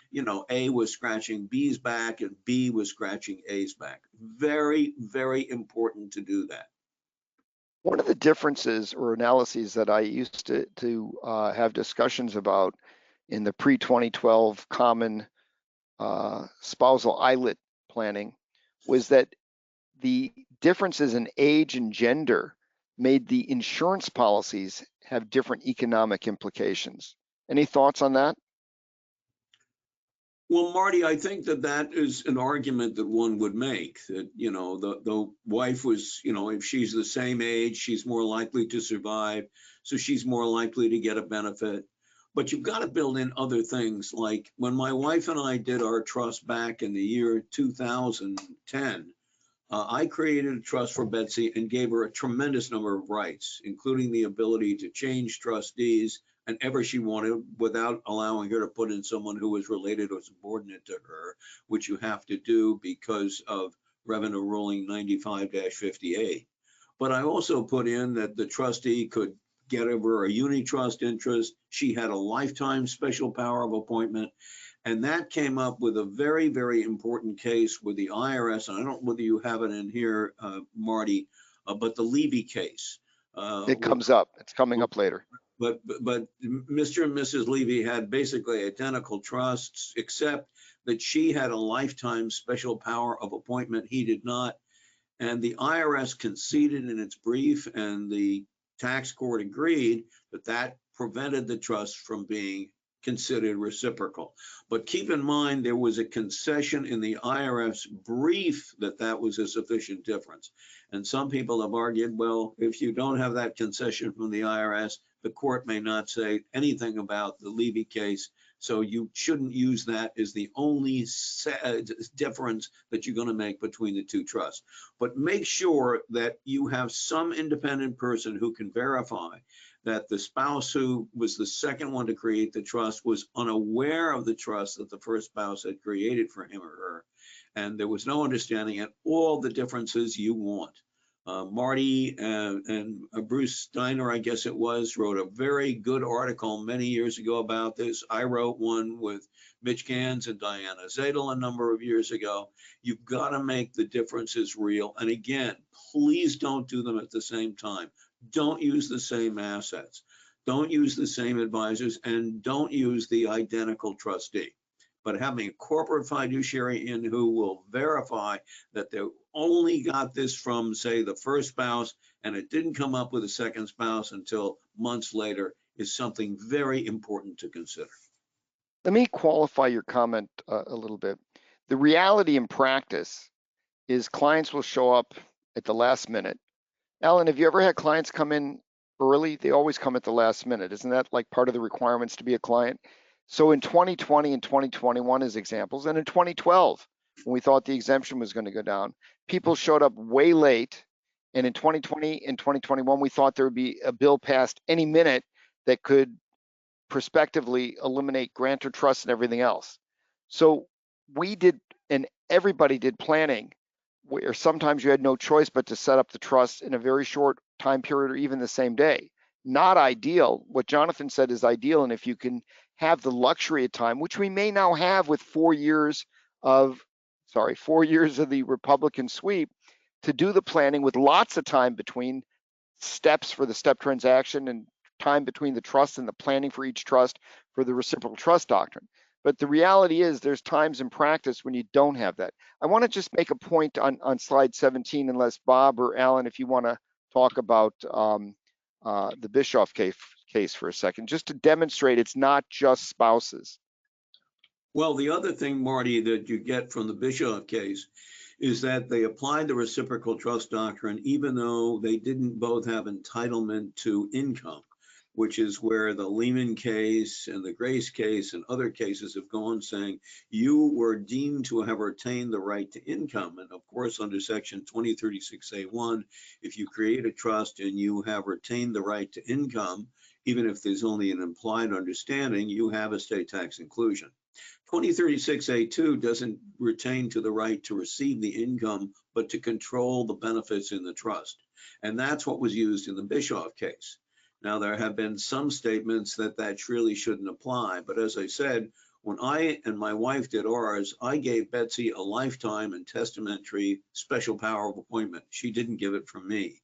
A was scratching B's back and B was scratching A's back. Very, very important to do that. one of the differences or analyses that I used to have discussions about in the pre-2012 common spousal ILIT planning was that the differences in age and gender made the insurance policies have different economic implications. Any thoughts on that? Well, Marty, I think that is an argument that one would make, that, the wife was, if she's the same age, she's more likely to survive, so she's more likely to get a benefit. But you've got to build in other things, like when my wife and I did our trust back in the year 2010, I created a trust for Betsy and gave her a tremendous number of rights, including the ability to change trustees whenever she wanted without allowing her to put in someone who was related or subordinate to her, which you have to do because of Revenue Ruling 95-50A. But I also put in that the trustee could get over a unitrust interest. She had a lifetime special power of appointment. And that came up with a very, very important case with the IRS. And I don't know whether you have it in here, Marty, but the Levy case. It comes up. It's coming up later. But Mr. and Mrs. Levy had basically identical trusts, except that she had a lifetime special power of appointment. He did not. And the IRS conceded in its brief, and the tax court agreed that that prevented the trust from being considered reciprocal. But keep in mind, there was a concession in the IRS brief that that was a sufficient difference. And some people have argued, well, if you don't have that concession from the IRS, the court may not say anything about the Levy case. So you shouldn't use that as the only difference that you're going to make between the two trusts. But make sure that you have some independent person who can verify that the spouse who was the second one to create the trust was unaware of the trust that the first spouse had created for him or her. And there was no understanding at all the differences you want. Marty and Bruce Steiner, I guess it was, wrote a very good article many years ago about this. I wrote one with Mitch Gans and Diana Zadel a number of years ago. You've got to make the differences real. And again, please don't do them at the same time. Don't use the same assets. Don't use the same advisors, and don't use the identical trustee. But having a corporate fiduciary in who will verify that they only got this from, say, the first spouse, and it didn't come up with a second spouse until months later, is something very important to consider. Let me qualify your comment a little bit. The reality in practice is clients will show up at the last minute. Alan, have you ever had clients come in early? They always come at the last minute. Isn't that like part of the requirements to be a client? So in 2020 and 2021 as examples, and in 2012, when we thought the exemption was going to go down, people showed up way late. And in 2020 and 2021, we thought there would be a bill passed any minute that could prospectively eliminate grantor trust and everything else. So we did, and everybody did planning, where sometimes you had no choice but to set up the trust in a very short time period or even the same day. Not ideal. What Jonathan said is ideal. And if you can have the luxury of time, which we may now have with 4 years of the Republican sweep, to do the planning with lots of time between steps for the step transaction and time between the trust and the planning for each trust for the Reciprocal Trust Doctrine. But the reality is there's times in practice when you don't have that. I want to just make a point on slide 17, unless Bob or Alan, if you want to talk about the Bischoff case for a second, just to demonstrate it's not just spouses. Well, the other thing, Marty, that you get from the Bischoff case is that they applied the Reciprocal Trust Doctrine even though they didn't both have entitlement to income, which is where the Lehman case and the Grace case and other cases have gone, saying you were deemed to have retained the right to income. And of course, under section 2036A1, if you create a trust and you have retained the right to income, even if there's only an implied understanding, you have estate tax inclusion. 2036A2 doesn't retain to the right to receive the income, but to control the benefits in the trust. And that's what was used in the Bischoff case. Now, there have been some statements that that really shouldn't apply. But as I said, when I and my wife did ours, I gave Betsy a lifetime and testamentary special power of appointment. She didn't give it from me.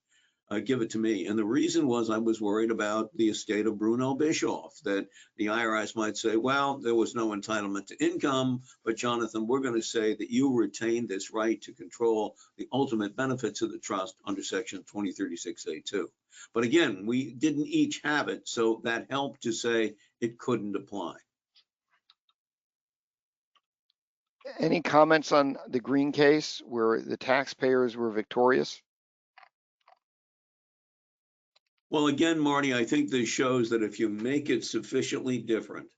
Give it to me. And the reason was I was worried about the estate of Bruno Bischoff, that the IRS might say, well, there was no entitlement to income, but Jonathan, we're going to say that you retained this right to control the ultimate benefits of the trust under section 2036A2. But again, we didn't each have it, so that helped to say it couldn't apply. Any comments on the Green case where the taxpayers were victorious? Well, again, Marty, I think this shows that if you make it sufficiently different,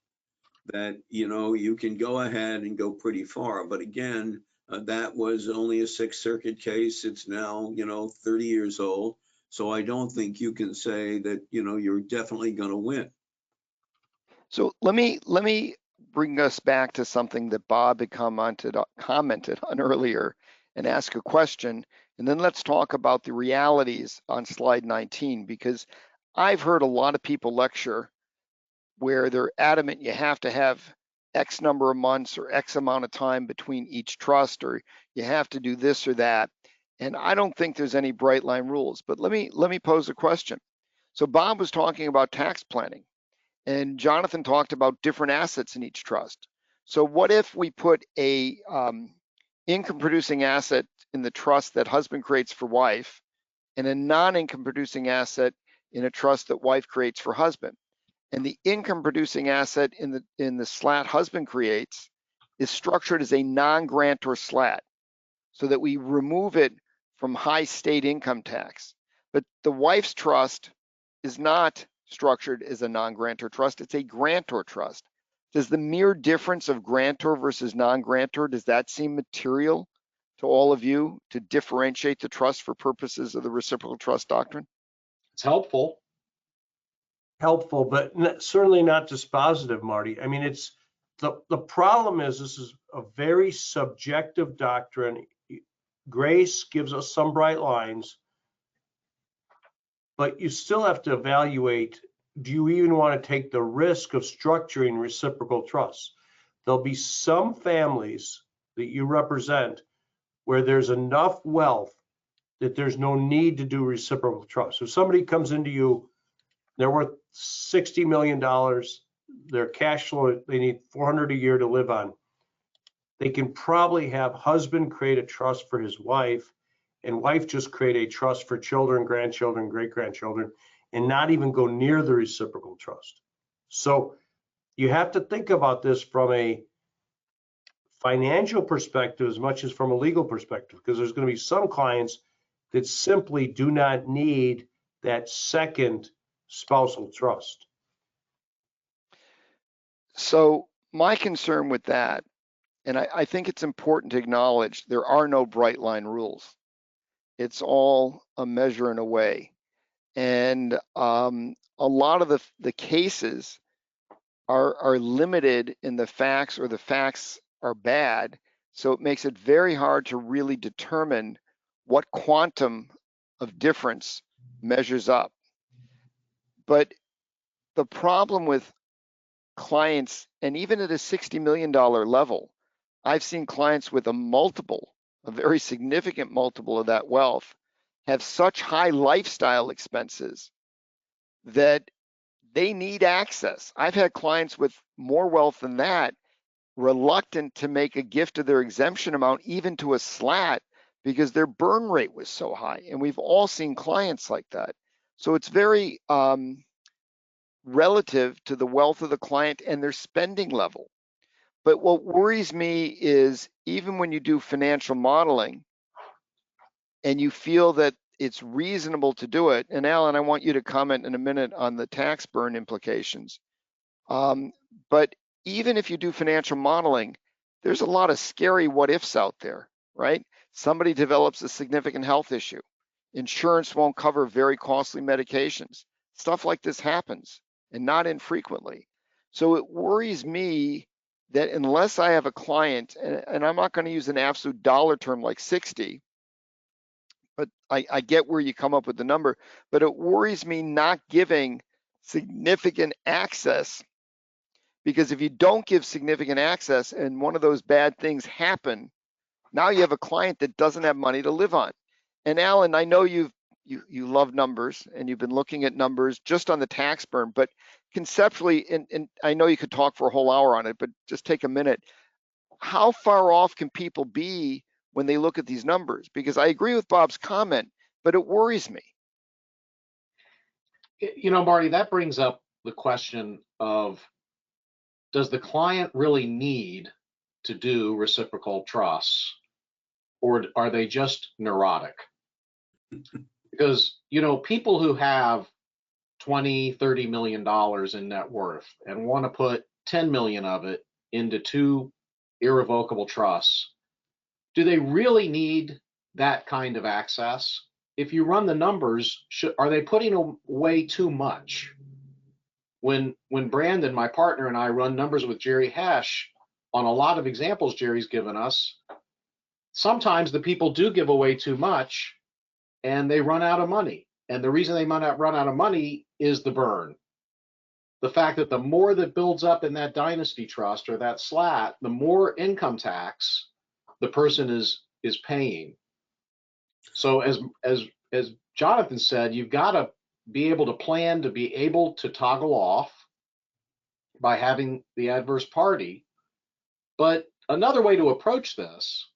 that, you know, you can go ahead and go pretty far. But again, That was only a Sixth Circuit case. It's now, 30 years old. So I don't think you can say that, you're definitely going to win. So let me bring us back to something that Bob had commented on earlier and ask a question. And then let's talk about the realities on slide 19, because I've heard a lot of people lecture where they're adamant you have to have X number of months or X amount of time between each trust, or you have to do this or that. And I don't think there's any bright line rules, but let me pose a question. So Bob was talking about tax planning, and Jonathan talked about different assets in each trust. So what if we put a income producing asset in the trust that husband creates for wife, and a non-income producing asset in a trust that wife creates for husband? And the income producing asset in the slat husband creates is structured as a non-grantor slat, so that we remove it from high state income tax. But the wife's trust is not structured as a non-grantor trust, it's a grantor trust. Does the mere difference of grantor versus non-grantor, does that seem material to all of you to differentiate the trust for purposes of the reciprocal trust doctrine? It's helpful. Helpful, but certainly not dispositive, Marty. I mean, it's the problem is this is a very subjective doctrine. Grace gives us some bright lines, but you still have to evaluate, do you even want to take the risk of structuring reciprocal trusts? There'll be some families that you represent where there's enough wealth that there's no need to do reciprocal trust. If somebody comes into you, they're worth $60 million, their cash flow, they need $400 a year to live on. They can probably have husband create a trust for his wife, and wife just create a trust for children, grandchildren, great-grandchildren, and not even go near the reciprocal trust. So you have to think about this from a financial perspective as much as from a legal perspective, because there's going to be some clients that simply do not need that second spousal trust. So my concern with that, and I think it's important to acknowledge there are no bright line rules. It's all a measure and a way. And a lot of the cases are limited in the facts, or the facts are bad. So it makes it very hard to really determine what quantum of difference measures up. But the problem with clients, and even at a $60 million level, I've seen clients with a very significant multiple of that wealth, have such high lifestyle expenses that they need access. I've had clients with more wealth than that reluctant to make a gift of their exemption amount, even to a slat, because their burn rate was so high. And we've all seen clients like that. So it's very relative to the wealth of the client and their spending level. But what worries me is, even when you do financial modeling and you feel that it's reasonable to do it, and Alan, I want you to comment in a minute on the tax burn implications. But even if you do financial modeling, there's a lot of scary what ifs out there, right? Somebody develops a significant health issue. Insurance won't cover very costly medications. Stuff like this happens, and not infrequently. So it worries me that unless I have a client, and I'm not going to use an absolute dollar term like 60, but I get where you come up with the number, but it worries me not giving significant access, because if you don't give significant access and one of those bad things happen, now you have a client that doesn't have money to live on. And Alan, I know you love numbers, and you've been looking at numbers just on the tax burn, but conceptually, and I know you could talk for a whole hour on it, but just take a minute. How far off can people be when they look at these numbers? Because I agree with Bob's comment, but it worries me. Marty, that brings up the question of, does the client really need to do reciprocal trusts, or are they just neurotic? Because, people who have 20, $30 million in net worth and want to put 10 million of it into two irrevocable trusts, do they really need that kind of access? If you run the numbers, are they putting away too much? When Brandon, my partner, and I run numbers with Jerry Hesh on a lot of examples Jerry's given us, sometimes the people do give away too much and they run out of money. And the reason they might run out of money is the burn. The fact that the more that builds up in that dynasty trust or that slat, the more income tax the person is paying. So as Jonathan said, you've got to be able to plan to be able to toggle off by having the adverse party. But another way to approach this,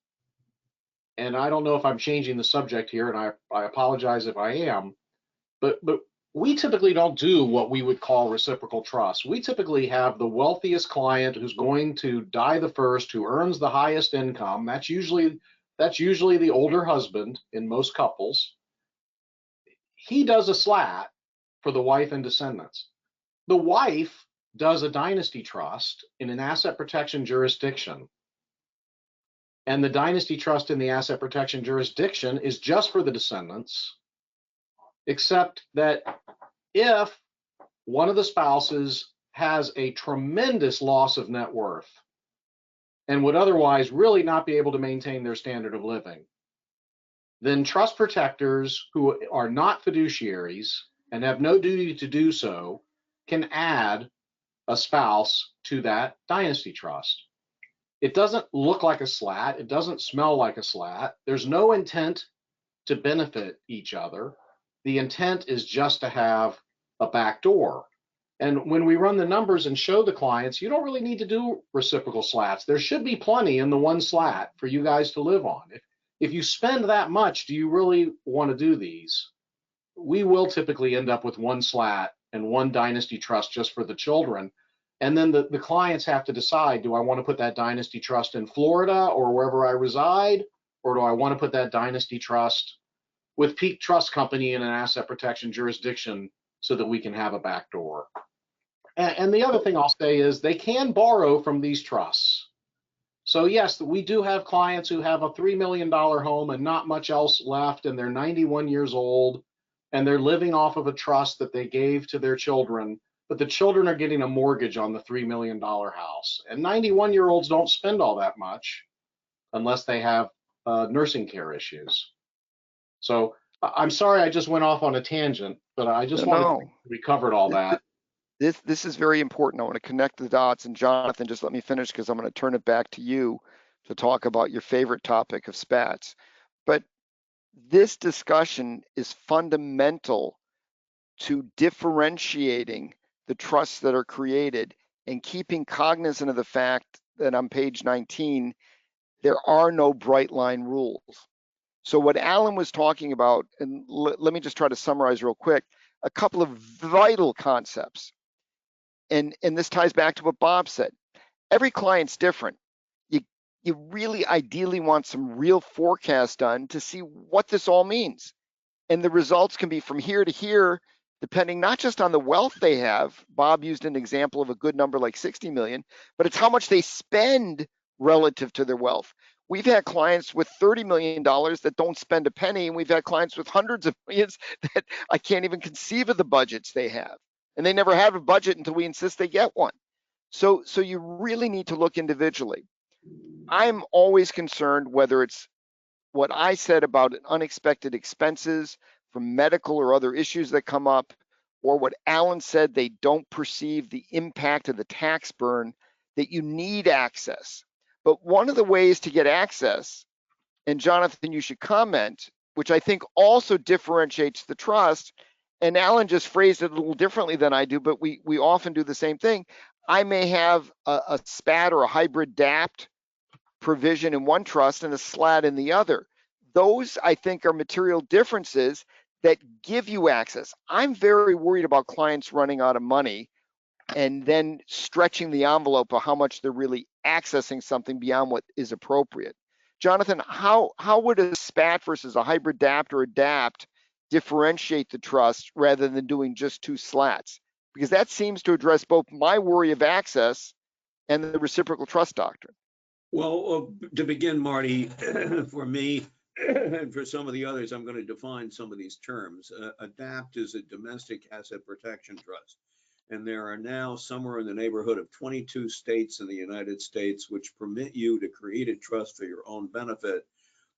and I don't know if I'm changing the subject here, and I apologize if I am, but we typically don't do what we would call reciprocal trust. We typically have the wealthiest client who's going to die the first, who earns the highest income. That's usually the older husband in most couples. He does a slat for the wife and descendants. The wife does a dynasty trust in an asset protection jurisdiction. And the dynasty trust in the asset protection jurisdiction is just for the descendants, except that if one of the spouses has a tremendous loss of net worth and would otherwise really not be able to maintain their standard of living, then trust protectors who are not fiduciaries and have no duty to do so can add a spouse to that dynasty trust. It doesn't look like a slat. It doesn't smell like a slat. There's no intent to benefit each other. The intent is just to have a back door. And when we run the numbers and show the clients, you don't really need to do reciprocal slats. There should be plenty in the one slat for you guys to live on. If you spend that much, do you really want to do these? We will typically end up with one slat and one dynasty trust just for the children. And then the clients have to decide, do I want to put that dynasty trust in Florida or wherever I reside? Or do I want to put that dynasty trust with Peak Trust Company in an asset protection jurisdiction so that we can have a back door? And the other thing I'll say is they can borrow from these trusts. So yes, we do have clients who have a $3 million home and not much else left, and they're 91 years old, and they're living off of a trust that they gave to their children, but the children are getting a mortgage on the $3 million house. And 91-year-olds don't spend all that much unless they have nursing care issues. So I'm sorry I just went off on a tangent, but I just wanted to make sure we covered all that. This is very important. I want to connect the dots. And Jonathan, just let me finish because I'm going to turn it back to you to talk about your favorite topic of SPATs. But this discussion is fundamental to differentiating the trusts that are created and keeping cognizant of the fact that on page 19, there are no bright line rules. So what Alan was talking about, and let me just try to summarize real quick, a couple of vital concepts. And this ties back to what Bob said. Every client's different. You really ideally want some real forecast done to see what this all means. And the results can be from here to here, depending not just on the wealth they have. Bob used an example of a good number like 60 million, but it's how much they spend relative to their wealth. We've had clients with $30 million that don't spend a penny, and we've had clients with hundreds of millions that I can't even conceive of the budgets they have. And they never have a budget until we insist they get one. So you really need to look individually. I'm always concerned whether it's what I said about unexpected expenses from medical or other issues that come up, or what Alan said, they don't perceive the impact of the tax burn, that you need access. But one of the ways to get access, and Jonathan, you should comment, which I think also differentiates the trust, and Alan just phrased it a little differently than I do, but we often do the same thing. I may have a SPAT or a hybrid DAPT provision in one trust and a SLAT in the other. Those, I think, are material differences that give you access. I'm very worried about clients running out of money and then stretching the envelope of how much they're really accessing something beyond what is appropriate. Jonathan, how would a SPAT versus a hybrid DAPT or a DAPT differentiate the trust rather than doing just two slats? Because that seems to address both my worry of access and the reciprocal trust doctrine. Well, to begin, Marty, for me and for some of the others, I'm going to define some of these terms. A DAPT is a domestic asset protection trust. And there are now somewhere in the neighborhood of 22 states in the United States which permit you to create a trust for your own benefit,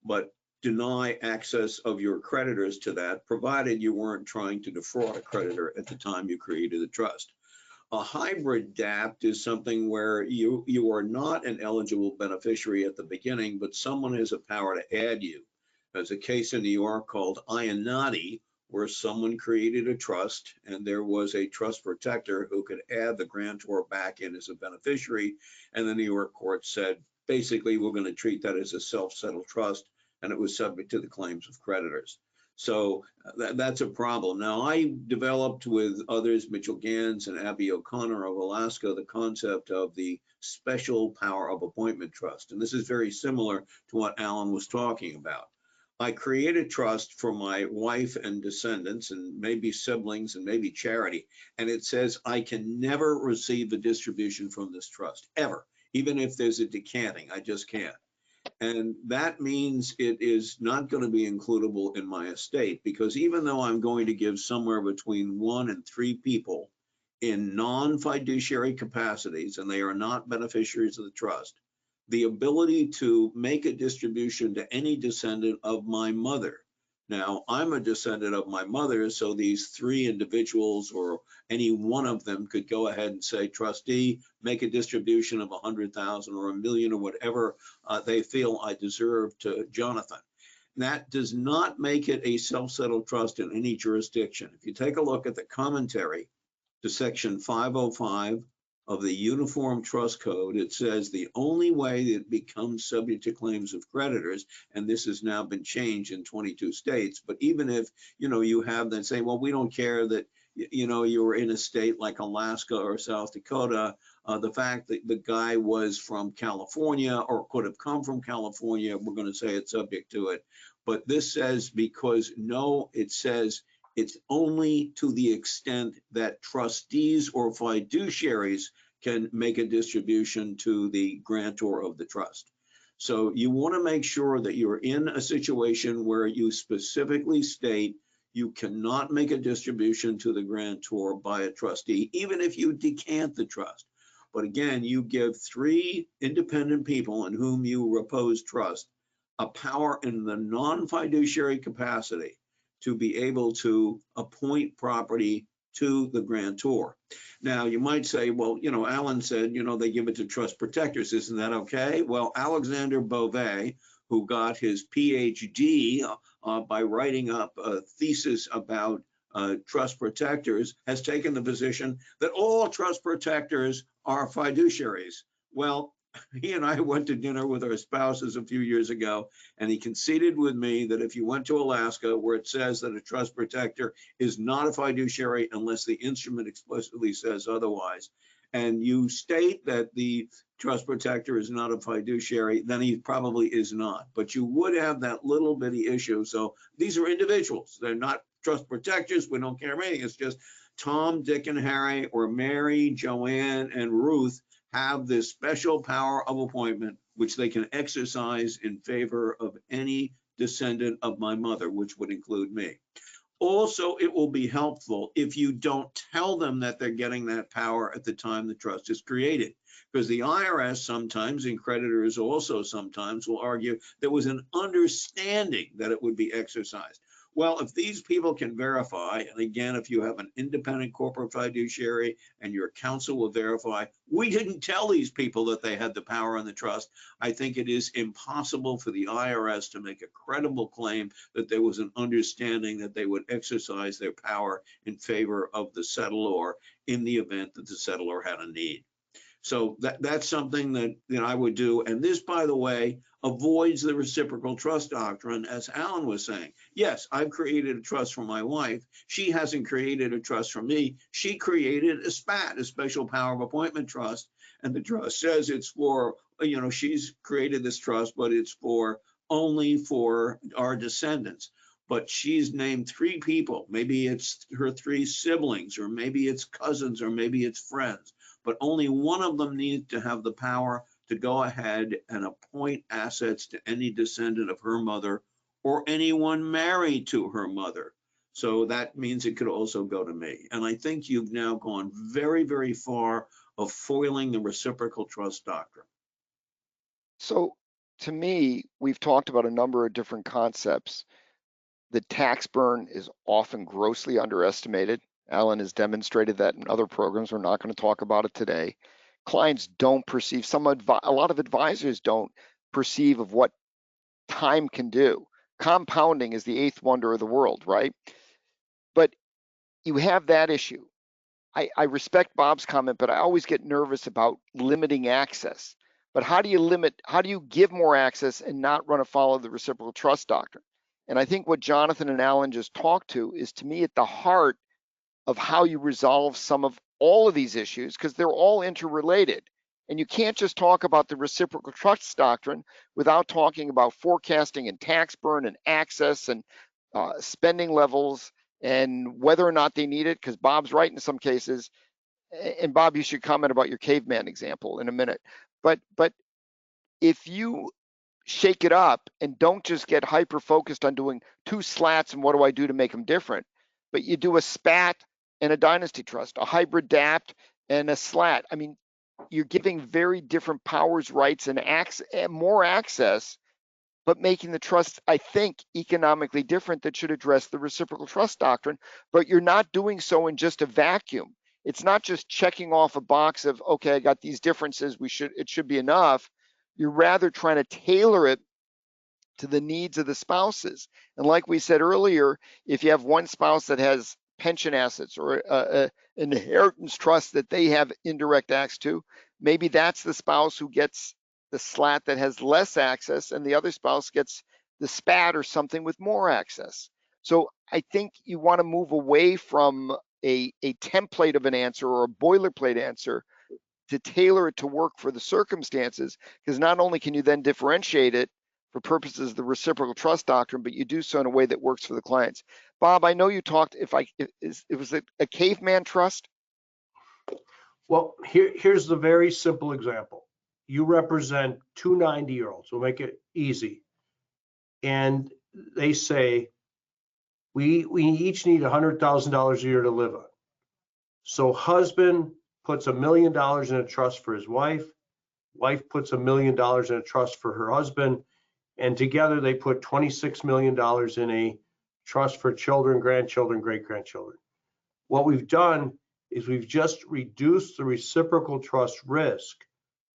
but deny access of your creditors to that, provided you weren't trying to defraud a creditor at the time you created the trust. A hybrid DAPT is something where you are not an eligible beneficiary at the beginning, but someone has a power to add you. There's a case in New York called Ionati, where someone created a trust and there was a trust protector who could add the grantor back in as a beneficiary. And the New York court said, basically, we're going to treat that as a self-settled trust, and it was subject to the claims of creditors. So that's a problem. Now, I developed with others, Mitchell Gans and Abby O'Connor of Alaska, the concept of the special power of appointment trust. And this is very similar to what Alan was talking about. I create a trust for my wife and descendants and maybe siblings and maybe charity. And it says I can never receive a distribution from this trust, ever. Even if there's a decanting, I just can't. And that means it is not going to be includable in my estate, because even though I'm going to give somewhere between 1 and 3 people in non-fiduciary capacities, and they are not beneficiaries of the trust, the ability to make a distribution to any descendant of my mother. Now, I'm a descendant of my mother, so these 3 individuals or any one of them could go ahead and say, trustee, make a distribution of 100,000 or $1 million or whatever they feel I deserve to Jonathan. That does not make it a self-settled trust in any jurisdiction. If you take a look at the commentary to section 505 of the Uniform Trust Code, it says the only way that it becomes subject to claims of creditors, and this has now been changed in 22 states, but even if, you have that say, well, we don't care that, you're in a state like Alaska or South Dakota, the fact that the guy was from California or could have come from California, we're going to say it's subject to it. But this says, it says it's only to the extent that trustees or fiduciaries can make a distribution to the grantor of the trust. So you want to make sure that you're in a situation where you specifically state you cannot make a distribution to the grantor by a trustee, even if you decant the trust. But again, you give 3 independent people in whom you repose trust a power in the non-fiduciary capacity to be able to appoint property to the grantor. Now, you might say, well, Alan said, they give it to trust protectors. Isn't that okay? Well, Alexander Beauvais, who got his PhD by writing up a thesis about trust protectors, has taken the position that all trust protectors are fiduciaries. Well, he and I went to dinner with our spouses a few years ago, and he conceded with me that if you went to Alaska, where it says that a trust protector is not a fiduciary unless the instrument explicitly says otherwise, and you state that the trust protector is not a fiduciary, then he probably is not. But you would have that little bitty issue. So these are individuals. They're not trust protectors. We don't care anything. It's just Tom, Dick, and Harry, or Mary, Joanne, and Ruth have this special power of appointment, which they can exercise in favor of any descendant of my mother, which would include me. Also, it will be helpful if you don't tell them that they're getting that power at the time the trust is created, because the IRS sometimes, and creditors also sometimes, will argue there was an understanding that it would be exercised. Well, if these people can verify, and again, if you have an independent corporate fiduciary and your counsel will verify, we didn't tell these people that they had the power in the trust, I think it is impossible for the IRS to make a credible claim that there was an understanding that they would exercise their power in favor of the settlor in the event that the settlor had a need. So that's something that I would do. And this, by the way, avoids the reciprocal trust doctrine, as Alan was saying. Yes, I've created a trust for my wife. She hasn't created a trust for me. She created a SPAT, a special power of appointment trust. And the trust says it's for, she's created this trust, but it's only for our descendants. But she's named 3 people. Maybe it's her 3 siblings, or maybe it's cousins, or maybe it's friends. But only one of them needs to have the power to go ahead and appoint assets to any descendant of her mother or anyone married to her mother. So that means it could also go to me. And I think you've now gone very, very far of foiling the reciprocal trust doctrine. So to me, we've talked about a number of different concepts. The tax burn is often grossly underestimated. Alan has demonstrated that in other programs. We're not going to talk about it today. Clients don't perceive, a lot of advisors don't perceive of what time can do. Compounding is the eighth wonder of the world, right? But you have that issue. I respect Bob's comment, but I always get nervous about limiting access. But how do you give more access and not run afoul of the reciprocal trust doctrine? And I think what Jonathan and Alan just talked to is, to me, at the heart of how you resolve some of all of these issues, because they're all interrelated. And you can't just talk about the reciprocal trust doctrine without talking about forecasting and tax burn and access and spending levels and whether or not they need it, because Bob's right in some cases. And Bob, you should comment about your caveman example in a minute. But if you shake it up and don't just get hyper focused on doing two slats and what do I do to make them different, but you do a SPAT and a dynasty trust, a hybrid DAPT and a slat. I mean, you're giving very different powers, rights, and more access, but making the trust, I think, economically different, that should address the reciprocal trust doctrine. But you're not doing so in just a vacuum. It's not just checking off a box of, okay, I got these differences, it should be enough. You're rather trying to tailor it to the needs of the spouses. And like we said earlier, if you have one spouse that has pension assets or an inheritance trust that they have indirect access to, maybe that's the spouse who gets the slat that has less access, and the other spouse gets the SPAT or something with more access. So I think you want to move away from a template of an answer or a boilerplate answer to tailor it to work for the circumstances, because not only can you then differentiate it for purposes of the reciprocal trust doctrine, but you do so in a way that works for the clients. Bob, I know you talked, it was a caveman trust? Well, here's the very simple example. You represent two 90-year-olds. We'll make it easy. And they say, we each need $100,000 a year to live on. So husband puts $1 million in a trust for his wife. Wife puts $1 million in a trust for her husband. And together they put $26 million in a trust for children, grandchildren, great-grandchildren. What we've done is we've just reduced the reciprocal trust risk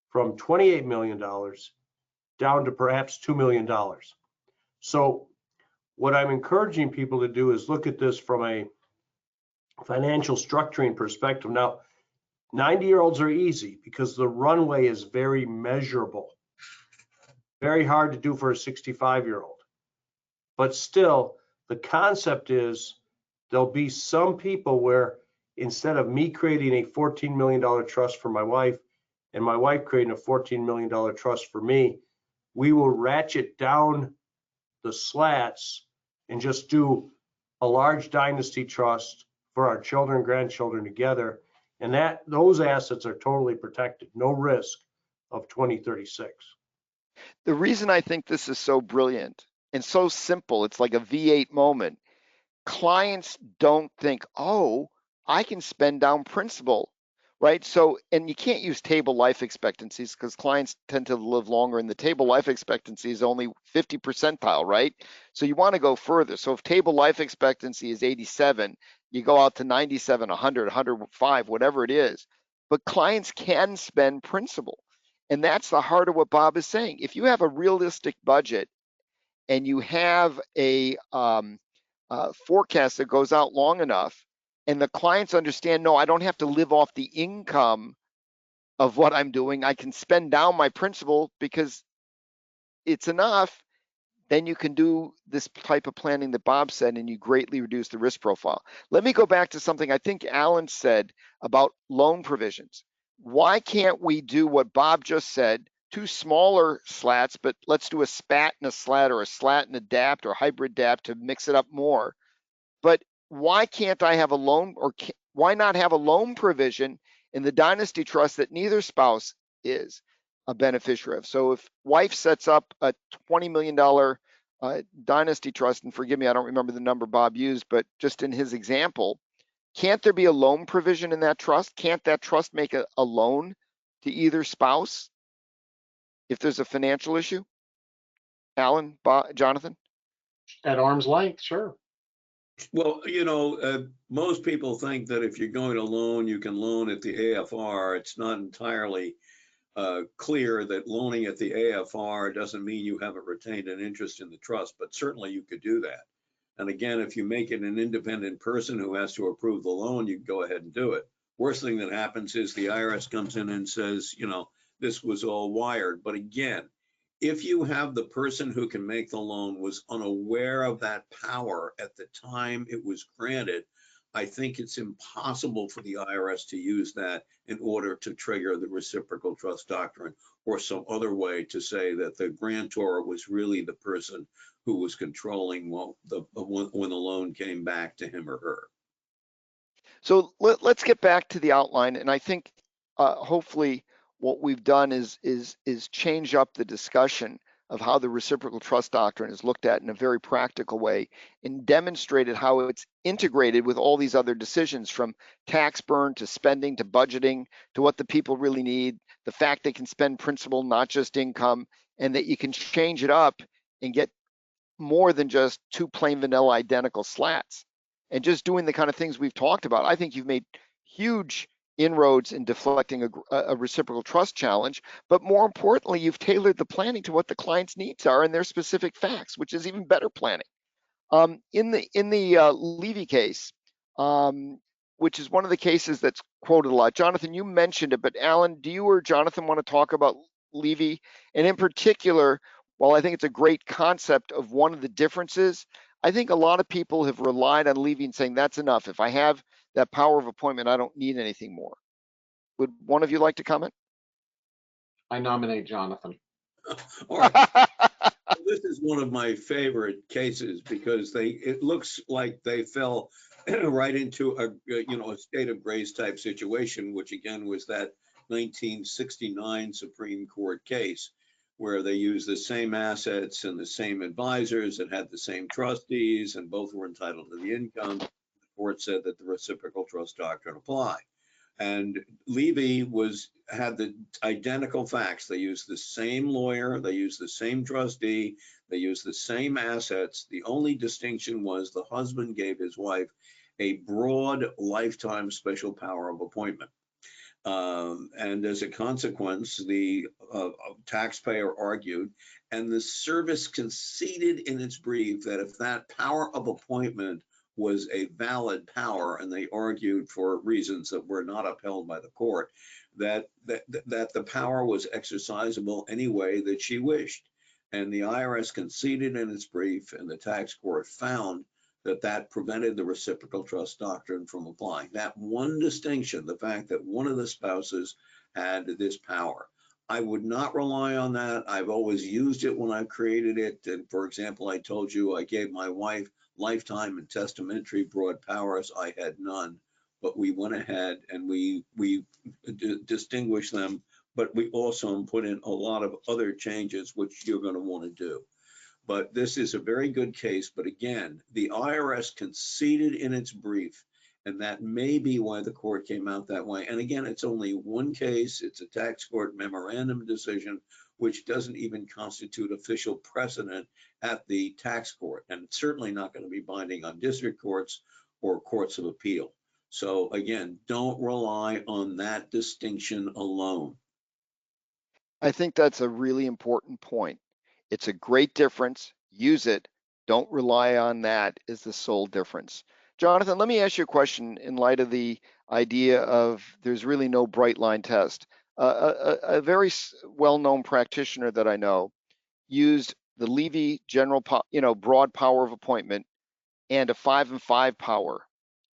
from $28 million down to perhaps $2 million. So what I'm encouraging people to do is look at this from a financial structuring perspective. Now, 90-year-olds are easy because the runway is very measurable. Very hard to do for a 65-year-old. But still, the concept is there'll be some people where instead of me creating a $14 million trust for my wife and my wife creating a $14 million trust for me, we will ratchet down the slats and just do a large dynasty trust for our children and grandchildren together. And those assets are totally protected, no risk of 2036. The reason I think this is so brilliant and so simple, it's like a V8 moment. Clients don't think, oh, I can spend down principal, right? So, and you can't use table life expectancies because clients tend to live longer, and the table life expectancy is only 50 percentile, right? So you want to go further. So if table life expectancy is 87, you go out to 97, 100, 105, whatever it is. But clients can spend principal. And that's the heart of what Bob is saying. If you have a realistic budget and you have a forecast that goes out long enough, and the clients understand, no, I don't have to live off the income of what I'm doing. I can spend down my principal because it's enough. Then you can do this type of planning that Bob said, and you greatly reduce the risk profile. Let me go back to something I think Alan said about loan provisions. Why can't we do what Bob just said, two smaller slats, but let's do a SPAT and a slat, or a slat and a DAPT, or hybrid DAPT to mix it up more. But why can't I have a loan, or why not have a loan provision in the dynasty trust that neither spouse is? a beneficiary of. So if wife sets up a $20 million dynasty trust, and forgive me, I don't remember the number Bob used, but just in his example, can't there be a loan provision in that trust? Can't that trust make a loan to either spouse if there's a financial issue? Alan, Bob, Jonathan? At arm's length, sure. Well, most people think that if you're going to loan, you can loan at the AFR. It's not entirely clear that loaning at the AFR doesn't mean you haven't retained an interest in the trust, but certainly you could do that. And again, if you make it an independent person who has to approve the loan, you can go ahead and do it. Worst thing that happens is the IRS comes in and says, this was all wired. But again, if you have the person who can make the loan was unaware of that power at the time it was granted, I think it's impossible for the IRS to use that in order to trigger the reciprocal trust doctrine or some other way to say that the grantor was really the person who was controlling when the loan came back to him or her. So let's get back to the outline, and I think hopefully what we've done is change up the discussion of how the reciprocal trust doctrine is looked at in a very practical way, and demonstrated how it's integrated with all these other decisions, from tax burn to spending to budgeting to what the people really need, the fact they can spend principal, not just income, and that you can change it up and get more than just two plain vanilla identical slats. And just doing the kind of things we've talked about, I think you've made huge inroads in deflecting a reciprocal trust challenge, but more importantly, you've tailored the planning to what the client's needs are and their specific facts, which is even better planning. In the Levy case, which is one of the cases that's quoted a lot, Jonathan, you mentioned it, but Alan, do you or Jonathan want to talk about Levy? And in particular, while I think it's a great concept of one of the differences, I think a lot of people have relied on Levy and saying that's enough. If I have that power of appointment, I don't need anything more. Would one of you like to comment? I nominate Jonathan. All right. This is one of my favorite cases because it looks like they fell right into a state of grace type situation, which again was that 1969 Supreme Court case where they used the same assets and the same advisors and had the same trustees and both were entitled to the income. The court said that the reciprocal trust doctrine applied. And Levy had the identical facts. They used the same lawyer, they used the same trustee, they used the same assets. The only distinction was the husband gave his wife a broad lifetime special power of appointment. And as a consequence, the taxpayer argued, and the service conceded in its brief that if that power of appointment was a valid power, and they argued for reasons that were not upheld by the court, that the power was exercisable any way that she wished. And the IRS conceded in its brief, and the tax court found that prevented the reciprocal trust doctrine from applying. That one distinction, the fact that one of the spouses had this power. I would not rely on that. I've always used it when I've created it. And for example, I told you I gave my wife lifetime and testamentary broad powers. I had none, but we went ahead and we distinguished them, but we also put in a lot of other changes, which you're going to want to do. But this is a very good case. But again, the IRS conceded in its brief, and that may be why the court came out that way. And again, it's only one case. It's a tax court memorandum decision, which doesn't even constitute official precedent at the tax court, and it's certainly not going to be binding on district courts or courts of appeal. So again, don't rely on that distinction alone. I think that's a really important point. It's a great difference. Use it. Don't rely on that as the sole difference. Jonathan, let me ask you a question in light of the idea of there's really no bright line test. A very well-known practitioner that I know used the Levy general, broad power of appointment and a 5 and 5 power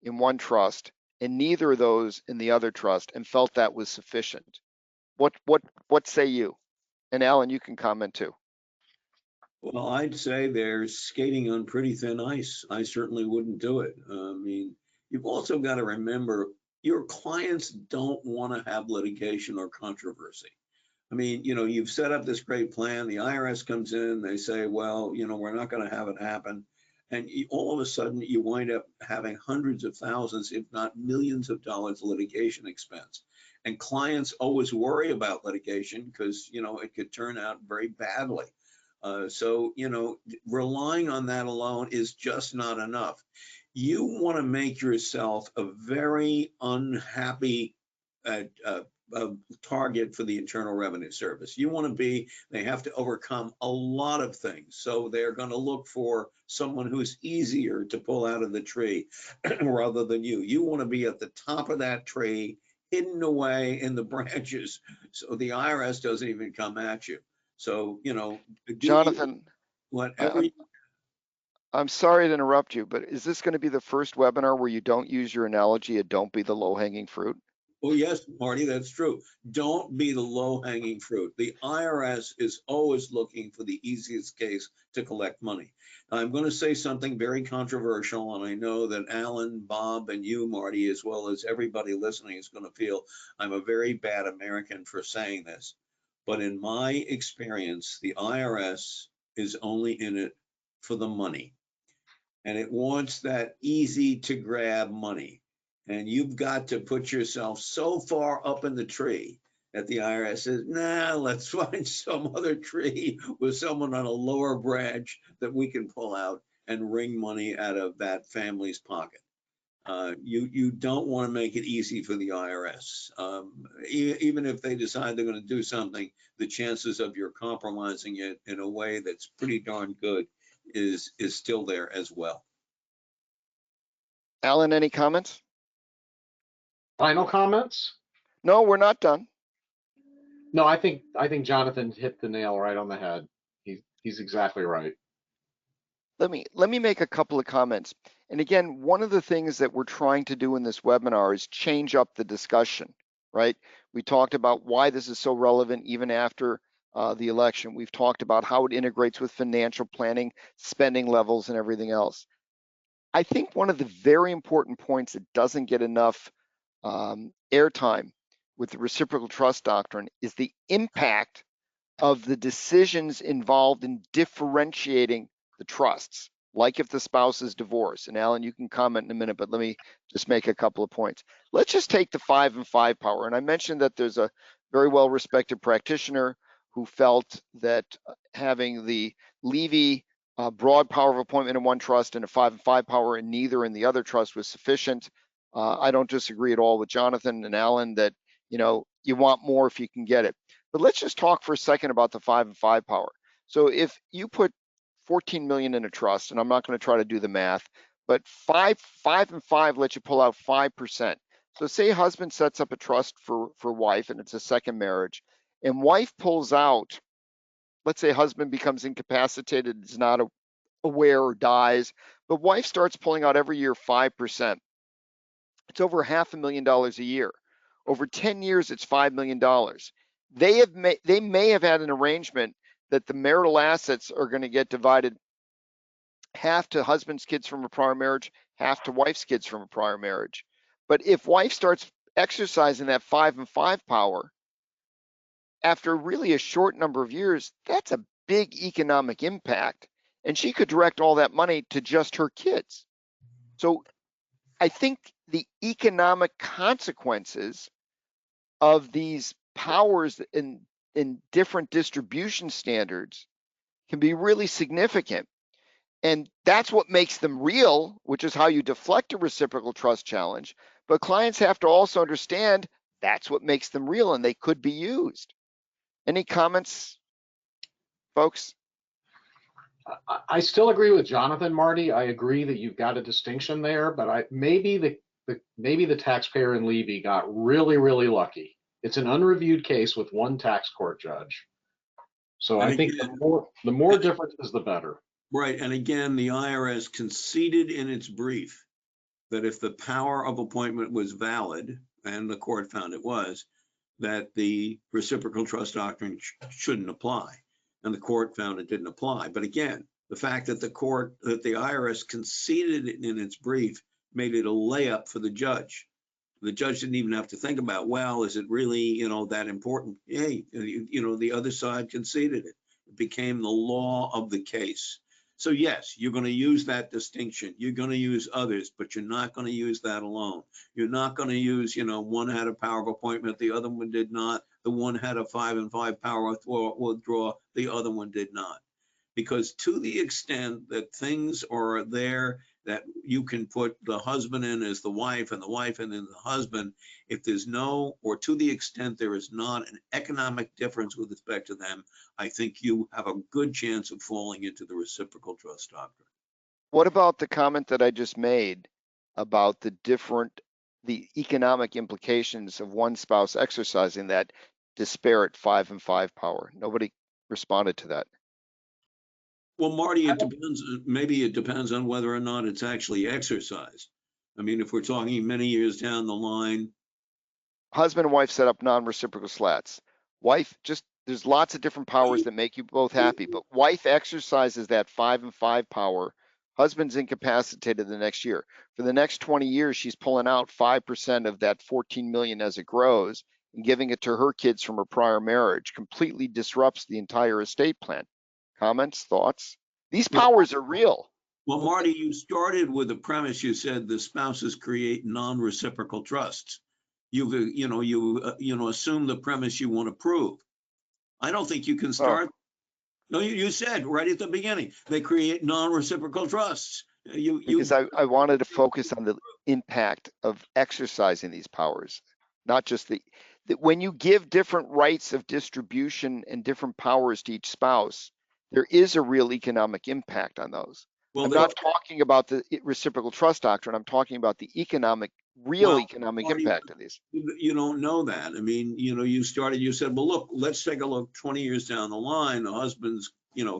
in one trust, and neither of those in the other trust, and felt that was sufficient. What say you? And Alan, you can comment too. Well, I'd say they're skating on pretty thin ice. I certainly wouldn't do it. I mean, you've also got to remember your clients don't want to have litigation or controversy. I mean, you've set up this great plan. The IRS comes in, they say, well, we're not going to have it happen. And all of a sudden, you wind up having hundreds of thousands, if not millions of dollars of litigation expense. And clients always worry about litigation because, it could turn out very badly. So, relying on that alone is just not enough. You want to make yourself a very unhappy target for the Internal Revenue Service. They have to overcome a lot of things. So they're going to look for someone who's easier to pull out of the tree rather than you. You want to be at the top of that tree, hidden away in the branches, so the IRS doesn't even come at you. So, Jonathan, whatever. I'm sorry to interrupt you, but is this going to be the first webinar where you don't use your analogy of don't be the low-hanging fruit? Oh, yes, Marty, that's true. Don't be the low-hanging fruit. The IRS is always looking for the easiest case to collect money. I'm going to say something very controversial, and I know that Alan, Bob, and you, Marty, as well as everybody listening is going to feel I'm a very bad American for saying this. But in my experience, the IRS is only in it for the money. And it wants that easy to grab money. And you've got to put yourself so far up in the tree that the IRS says, nah, let's find some other tree with someone on a lower branch that we can pull out and wring money out of that family's pocket. You don't want to make it easy for the IRS. Even if they decide they're going to do something, the chances of your compromising it in a way that's pretty darn good is still there as well. Alan, any comments? Final comments? No, we're not done. No, I think Jonathan hit the nail right on the head. He's exactly right. Let me make a couple of comments. And again, one of the things that we're trying to do in this webinar is change up the discussion, right? We talked about why this is so relevant even after the election. We've talked about how it integrates with financial planning, spending levels, and everything else. I think one of the very important points that doesn't get enough airtime with the Reciprocal Trust Doctrine is the impact of the decisions involved in differentiating the trusts, like if the spouse is divorced. And Alan, you can comment in a minute, but let me just make a couple of points. Let's just take the 5 and 5 power. And I mentioned that there's a very well-respected practitioner who felt that having the Levy broad power of appointment in one trust and a 5 and 5 power in neither in the other trust was sufficient. I don't disagree at all with Jonathan and Alan that, you want more if you can get it. But let's just talk for a second about the 5 and 5 power. So if you put 14 million in a trust, and I'm not going to try to do the math, but 5 and 5 let you pull out 5%. So say husband sets up a trust for wife, and it's a second marriage, and wife pulls out, let's say husband becomes incapacitated, is not aware or dies, but wife starts pulling out every year 5%. It's over $500,000 a year. Over 10 years, it's $5 million. They may have had an arrangement that the marital assets are going to get divided half to husband's kids from a prior marriage, half to wife's kids from a prior marriage. But if wife starts exercising that 5 and 5 power, after really a short number of years, that's a big economic impact. And she could direct all that money to just her kids. So I think the economic consequences of these powers in different distribution standards can be really significant. And that's what makes them real, which is how you deflect a reciprocal trust challenge. But clients have to also understand that's what makes them real and they could be used. Any comments, folks? I still agree with Jonathan, Marty. I agree that you've got a distinction there, but maybe the taxpayer in Levy got really, really lucky. It's an unreviewed case with one tax court judge. So I think the more differences, the better. Right. And again, the IRS conceded in its brief that if the power of appointment was valid, and the court found it was, that the reciprocal trust doctrine shouldn't apply. And the court found it didn't apply. But again, the fact that the IRS conceded it in its brief made it a layup for the judge. The judge didn't even have to think about, well, is it really, you know, that important? Hey, you know, the other side conceded it. It became the law of the case. So yes, you're going to use that distinction. You're going to use others, but you're not going to use that alone. You're not going to use, you know, one had a power of appointment, the other one did not. The one had a 5 and 5 power of withdraw, the other one did not. Because to the extent that things are there that you can put the husband in as the wife and the wife in as the husband, if there's no, or to the extent there is not an economic difference with respect to them, I think you have a good chance of falling into the reciprocal trust doctrine. What about the comment that I just made about the economic implications of one spouse exercising that disparate 5 and 5 power? Nobody responded to that. Well, Marty, it depends, maybe it depends on whether or not it's actually exercised. I mean, if we're talking many years down the line. Husband and wife set up non-reciprocal slats. Wife, there's lots of different powers that make you both happy, but wife exercises that 5 and 5 power. Husband's incapacitated the next year. For the next 20 years, she's pulling out 5% of that 14 million as it grows and giving it to her kids from her prior marriage. Completely disrupts the entire estate plan. Comments, thoughts? These powers are real. Well, Marty, you started with the premise. You said the spouses create non-reciprocal trusts. You assume the premise you want to prove. I don't think you can start. No, you said right at the beginning they create non-reciprocal trusts. Because I wanted to focus on the impact of exercising these powers, not just when you give different rights of distribution and different powers to each spouse, there is a real economic impact on those. Well, I'm not talking about the reciprocal trust doctrine. I'm talking about the real economic impact of these. You don't know that. I mean, you said, well, look, let's take a look 20 years down the line. The husband's,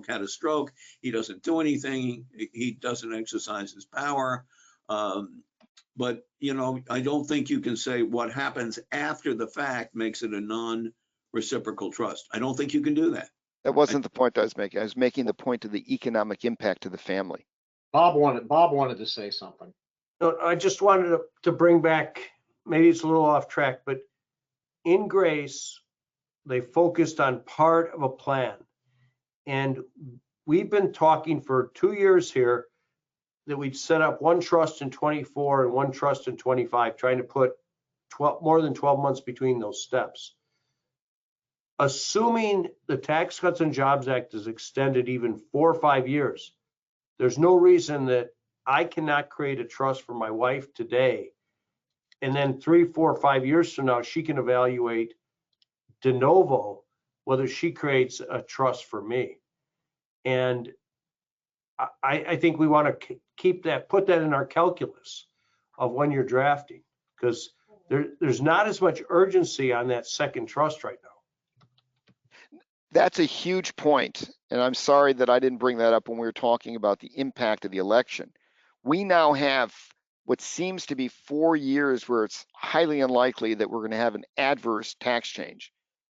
had a stroke. He doesn't do anything. He doesn't exercise his power. But, I don't think you can say what happens after the fact makes it a non-reciprocal trust. I don't think you can do that. That wasn't the point I was making. I was making the point of the economic impact to the family. Bob wanted to say something. No, I just wanted to bring back, maybe it's a little off track, but in Grace, they focused on part of a plan. And we've been talking for 2 years here that we'd set up one trust in 24 and one trust in 25, trying to put more than 12 months between those steps. Assuming the Tax Cuts and Jobs Act is extended even 4 or 5 years, there's no reason that I cannot create a trust for my wife today. And then 3, 4, 5 years from now, she can evaluate de novo whether she creates a trust for me. And I think we want to put that in our calculus of when you're drafting, because there's not as much urgency on that second trust right now. That's a huge point, and I'm sorry that I didn't bring that up when we were talking about the impact of the election. We now have what seems to be 4 years where it's highly unlikely that we're going to have an adverse tax change.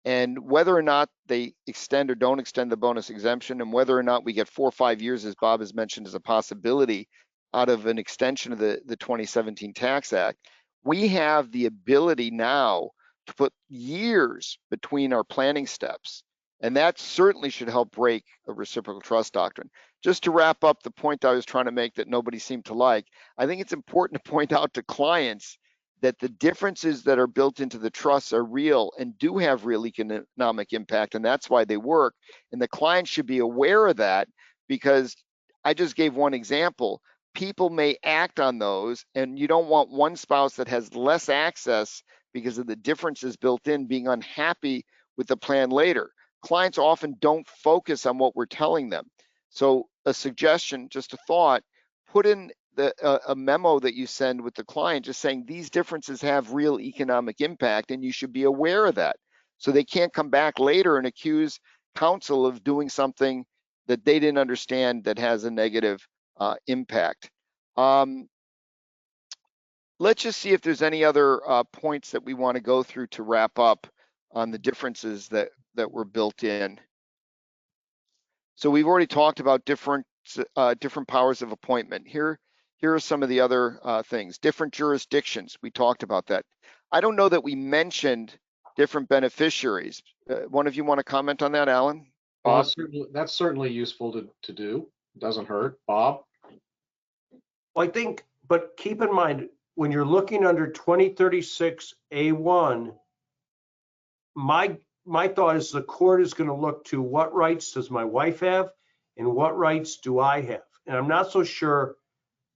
And whether or not they extend or don't extend the bonus exemption, and whether or not we get 4 or 5 years, as Bob has mentioned, as a possibility out of an extension of the 2017 Tax Act, we have the ability now to put years between our planning steps. And that certainly should help break a reciprocal trust doctrine. Just to wrap up the point I was trying to make that nobody seemed to like, I think it's important to point out to clients that the differences that are built into the trusts are real and do have real economic impact, and that's why they work. And the client should be aware of that, because I just gave one example. People may act on those, and you don't want one spouse that has less access because of the differences built in being unhappy with the plan later. Clients often don't focus on what we're telling them. So a suggestion, just a thought, put in a memo that you send with the client just saying these differences have real economic impact and you should be aware of that. So they can't come back later and accuse counsel of doing something that they didn't understand that has a negative impact. Let's just see if there's any other points that we want to go through to wrap up on the differences that were built in. So we've already talked about different powers of appointment. Here Here are some of the other things. Different jurisdictions, we talked about that. I don't know that we mentioned different beneficiaries. One of you want to comment on that, Alan? Well, Bob? that's certainly useful to do. Doesn't hurt. Bob? Well, I think, but keep in mind, when you're looking under 2036A1, my thought is the court is going to look to what rights does my wife have and what rights do I have? And I'm not so sure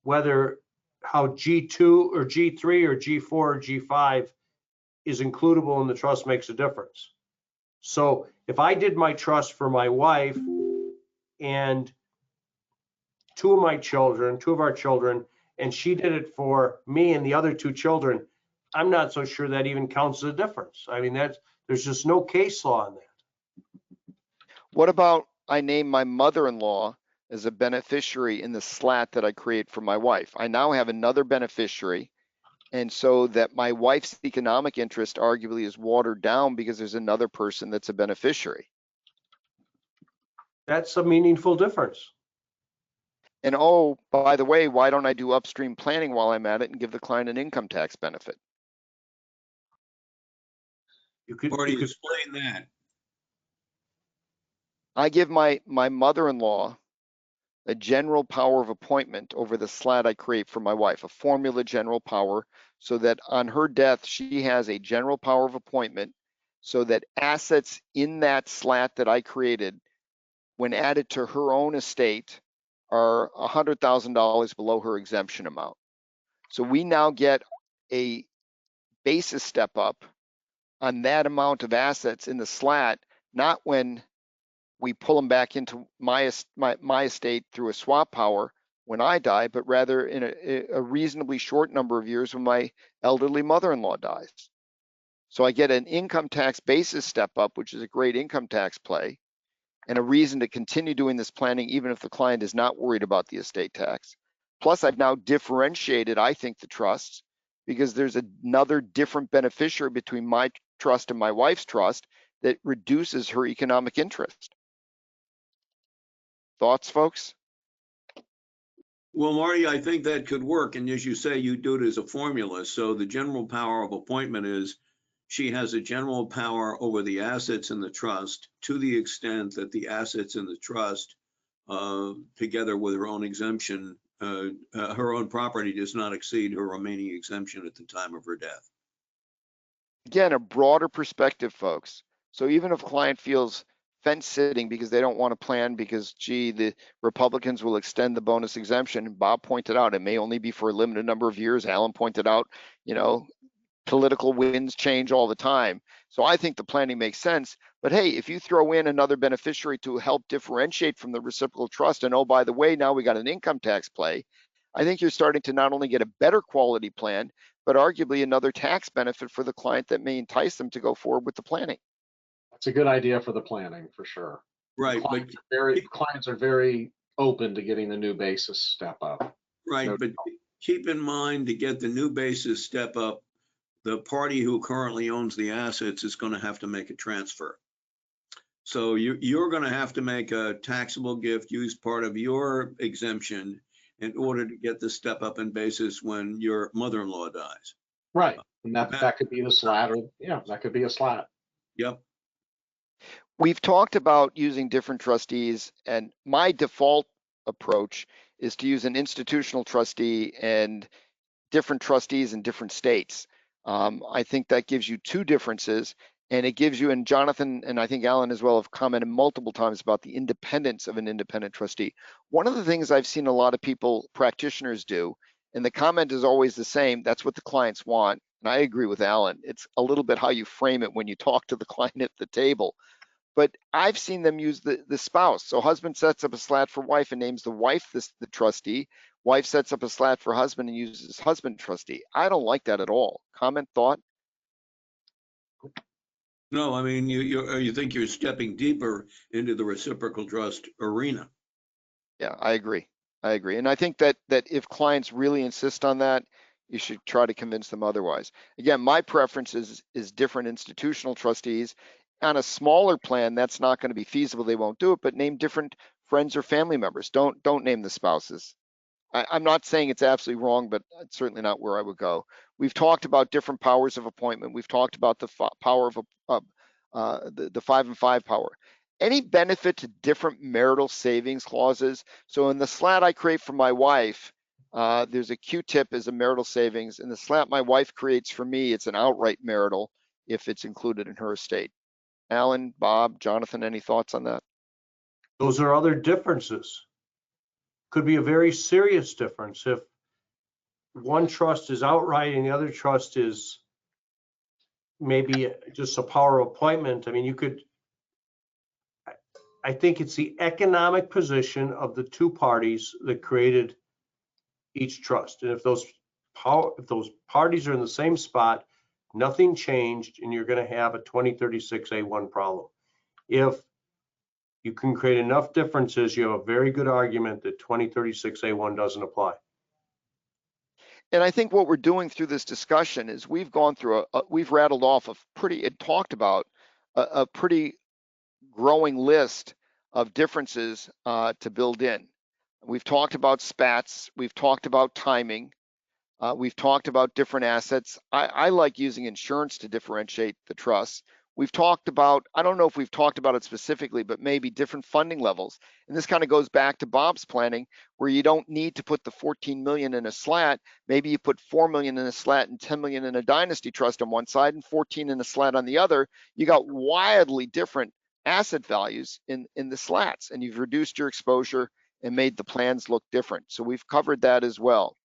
whether how G2 or G3 or G4 or G5 is includable in the trust makes a difference. So if I did my trust for my wife and two of our children, and she did it for me and the other two children, I'm not so sure that even counts as a difference. I mean, there's just no case law on that. What about I name my mother-in-law as a beneficiary in the slat that I create for my wife? I now have another beneficiary, and so that my wife's economic interest arguably is watered down because there's another person that's a beneficiary. That's a meaningful difference. And oh, by the way, why don't I do upstream planning while I'm at it and give the client an income tax benefit? Marty, explain that. I give my mother-in-law a general power of appointment over the slat I create for my wife, a formula general power, so that on her death, she has a general power of appointment so that assets in that slat that I created, when added to her own estate, are $100,000 below her exemption amount. So we now get a basis step up on that amount of assets in the slat, not when we pull them back into my estate through a swap power when I die, but rather in a reasonably short number of years when my elderly mother-in-law dies. So I get an income tax basis step up, which is a great income tax play, and a reason to continue doing this planning even if the client is not worried about the estate tax. Plus, I've now differentiated, I think, the trusts because there's another different beneficiary between my trust and my wife's trust that reduces her economic interest. Thoughts, folks? Well, Marty, I think that could work. And as you say, you do it as a formula. So the general power of appointment is she has a general power over the assets in the trust to the extent that the assets in the trust, together with her own exemption, her own property does not exceed her remaining exemption at the time of her death. Again, a broader perspective, folks. So even if a client feels fence sitting because they don't want to plan because, gee, the Republicans will extend the bonus exemption, Bob pointed out it may only be for a limited number of years. Alan pointed out, political winds change all the time. So I think the planning makes sense. But hey, if you throw in another beneficiary to help differentiate from the reciprocal trust, and oh, by the way, now we got an income tax play, I think you're starting to not only get a better quality plan, but arguably another tax benefit for the client that may entice them to go forward with the planning. That's a good idea for the planning, for sure. Right. Clients are very open to getting the new basis step up. Right. No but keep in mind, to get the new basis step up, the party who currently owns the assets is going to have to make a transfer. So you're going to have to make a taxable gift, use part of your exemption in order to get the step up in basis when your mother-in-law dies. Right. And that could be the slat, or that could be a slat. Yep. We've talked about using different trustees, and my default approach is to use an institutional trustee and different trustees in different states. I think that gives you two differences, and it gives you, and Jonathan and I think Alan as well have commented multiple times about the independence of an independent trustee. One of the things I've seen a lot of people, practitioners do, and the comment is always the same, that's what the clients want. And I agree with Alan. It's a little bit how you frame it when you talk to the client at the table. But I've seen them use the spouse. So husband sets up a slat for wife and names the wife the trustee. Wife sets up a slat for husband and uses husband trustee. I don't like that at all. Comment, thought? No, I mean, you think you're stepping deeper into the reciprocal trust arena. Yeah, I agree. And I think that if clients really insist on that, you should try to convince them otherwise. Again, my preference is different institutional trustees. On a smaller plan, that's not going to be feasible. They won't do it, but name different friends or family members. Don't name the spouses. I'm not saying it's absolutely wrong, but it's certainly not where I would go. We've talked about different powers of appointment. We've talked about the power of the 5 and 5 power. Any benefit to different marital savings clauses? So in the slat I create for my wife, there's a Q-tip as a marital savings. In the slat my wife creates for me, it's an outright marital if it's included in her estate. Alan, Bob, Jonathan, any thoughts on that? Those are other differences. Could be a very serious difference if one trust is outright and the other trust is maybe just a power of appointment. I mean, you could, I think it's the economic position of the two parties that created each trust. And if those parties are in the same spot, nothing changed, and you're going to have a 2036A1 problem. If you can create enough differences, you have a very good argument that 2036A1 doesn't apply. And I think what we're doing through this discussion is we've gone through we've rattled off a pretty, and talked about a pretty growing list of differences to build in. We've talked about SPATs, we've talked about timing, we've talked about different assets. I like using insurance to differentiate the trusts. We've talked about, I don't know if we've talked about it specifically, but maybe different funding levels. And this kind of goes back to Bob's planning, where you don't need to put the 14 million in a slat. Maybe you put 4 million in a slat and 10 million in a dynasty trust on one side and 14 in a slat on the other. You got wildly different asset values in the slats, and you've reduced your exposure and made the plans look different. So we've covered that as well.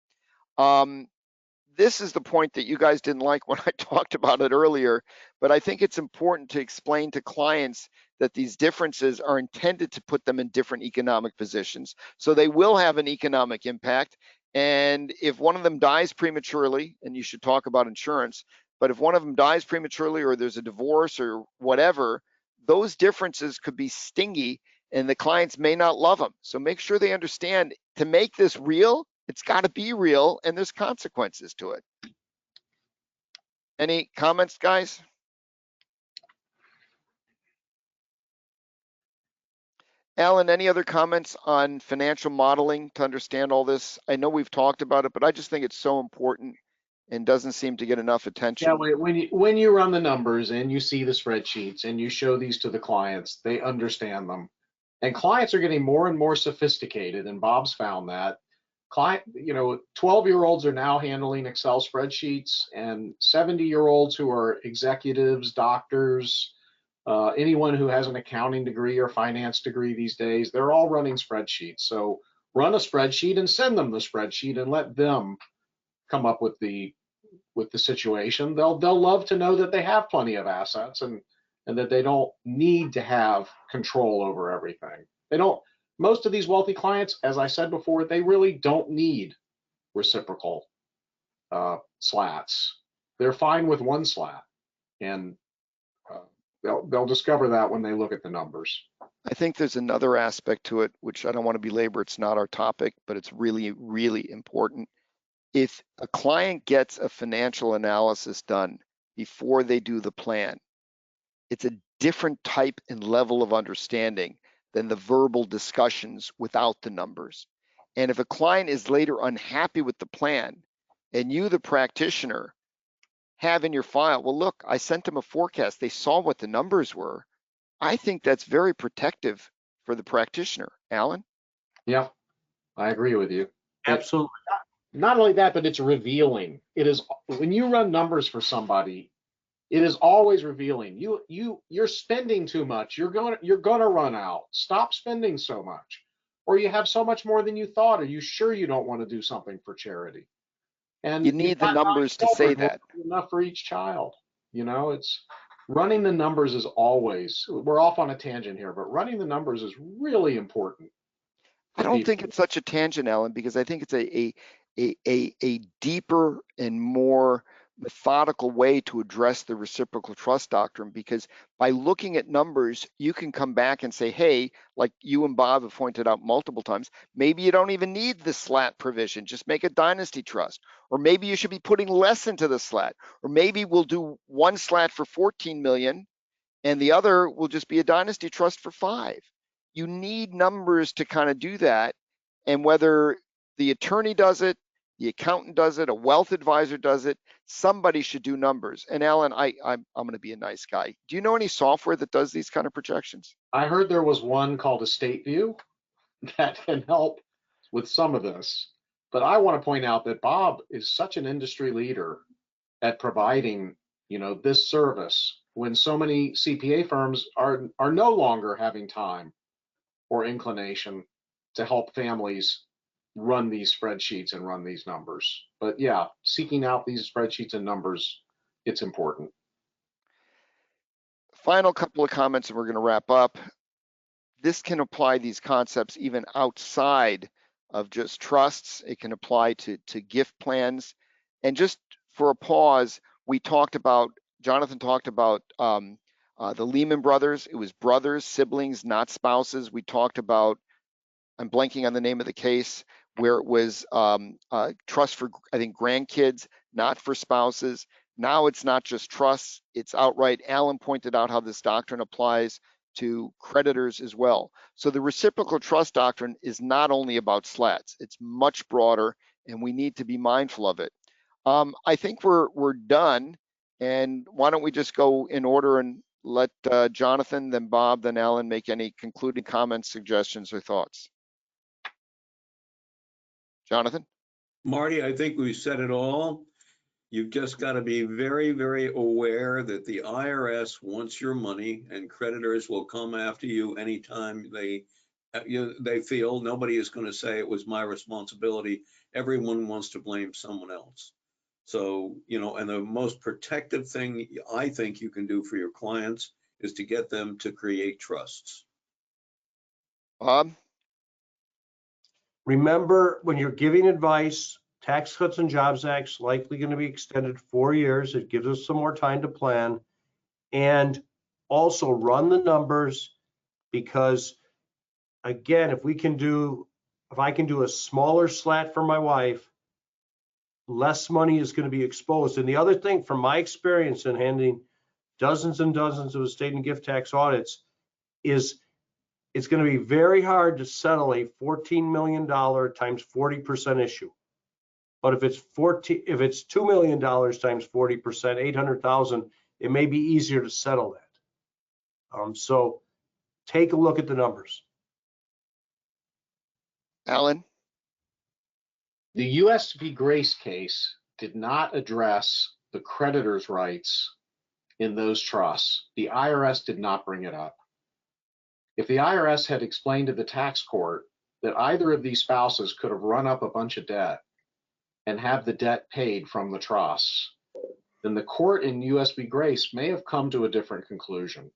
This is the point that you guys didn't like when I talked about it earlier, but I think it's important to explain to clients that these differences are intended to put them in different economic positions. So they will have an economic impact. And if one of them dies prematurely, and you should talk about insurance, but if one of them dies prematurely or there's a divorce or whatever, those differences could be stingy and the clients may not love them. So make sure they understand, to make this real, it's got to be real, and there's consequences to it. Any comments, guys? Alan, any other comments on financial modeling to understand all this? I know we've talked about it, but I just think it's so important and doesn't seem to get enough attention. Yeah, when you run the numbers and you see the spreadsheets and you show these to the clients, they understand them. And clients are getting more and more sophisticated, and Bob's found that. 12-year-olds are now handling Excel spreadsheets, and 70-year-olds who are executives, doctors, anyone who has an accounting degree or finance degree these days, they're all running spreadsheets. So run a spreadsheet and send them the spreadsheet and let them come up with the situation. They'll love to know that they have plenty of assets and that they don't need to have control over everything. They don't. Most of these wealthy clients, as I said before, they really don't need reciprocal slats. They're fine with one slat, and they'll discover that when they look at the numbers. I think there's another aspect to it, which I don't want to belabor. It's not our topic, but it's really, really important. If a client gets a financial analysis done before they do the plan, it's a different type and level of understanding than the verbal discussions without the numbers. And if a client is later unhappy with the plan, and you, the practitioner, have in your file, well, look, I sent them a forecast, they saw what the numbers were, I think that's very protective for the practitioner. Alan? Yeah, I agree with you. Absolutely. Not only that, but it's revealing. It is, when you run numbers for somebody, it is always revealing. You're spending too much. You're gonna run out. Stop spending so much. Or you have so much more than you thought. Are you sure you don't want to do something for charity? And You need the numbers to say that. Enough for each child. It's running the numbers is always, we're off on a tangent here, but running the numbers is really important. I don't think it's such a tangent, Alan, because I think it's a deeper and more methodical way to address the reciprocal trust doctrine, because by looking at numbers, you can come back and say, hey, like you and Bob have pointed out multiple times, maybe you don't even need the slat provision, just make a dynasty trust. Or maybe you should be putting less into the slat. Or maybe we'll do one slat for 14 million and the other will just be a dynasty trust for 5. You need numbers to kind of do that. And whether the attorney does it, the accountant does it, a wealth advisor does it. Somebody should do numbers. And Alan, I'm going to be a nice guy. Do you know any software that does these kind of projections? I heard there was one called Estate View that can help with some of this. But I want to point out that Bob is such an industry leader at providing, this service when so many CPA firms are no longer having time or inclination to help families run these spreadsheets and run these numbers. But yeah, seeking out these spreadsheets and numbers, it's important. Final couple of comments and we're going to wrap up. This can apply these concepts even outside of just trusts. It can apply to gift plans. And just for a pause, Jonathan talked about the Lehman Brothers. It was brothers, siblings, not spouses. We talked about, I'm blanking on the name of the case, where it was trust for, I think, grandkids, not for spouses. Now it's not just trusts, it's outright. Alan pointed out how this doctrine applies to creditors as well. So the reciprocal trust doctrine is not only about SLATs, it's much broader, and we need to be mindful of it. I think we're done, and why don't we just go in order and let Jonathan, then Bob, then Alan make any concluding comments, suggestions, or thoughts. Jonathan? Marty, I think we've said it all. You've just got to be very, very aware that the IRS wants your money, and creditors will come after you anytime they feel. Nobody is going to say it was my responsibility. Everyone wants to blame someone else. So, and the most protective thing I think you can do for your clients is to get them to create trusts. Bob? Remember, when you're giving advice, Tax Cuts and Jobs Act's likely going to be extended 4 years. It gives us some more time to plan. And also run the numbers, because again, if I can do a smaller slat for my wife, less money is going to be exposed. And the other thing, from my experience in handling dozens and dozens of estate and gift tax audits, is it's going to be very hard to settle a $14 million times 40% issue. But if it's $2 million times 40%, 800,000, it may be easier to settle that. So take a look at the numbers. Alan? The US v. Grace case did not address the creditor's rights in those trusts. The IRS did not bring it up. If the IRS had explained to the tax court that either of these spouses could have run up a bunch of debt and have the debt paid from the trusts, then the court in US v. Grace may have come to a different conclusion.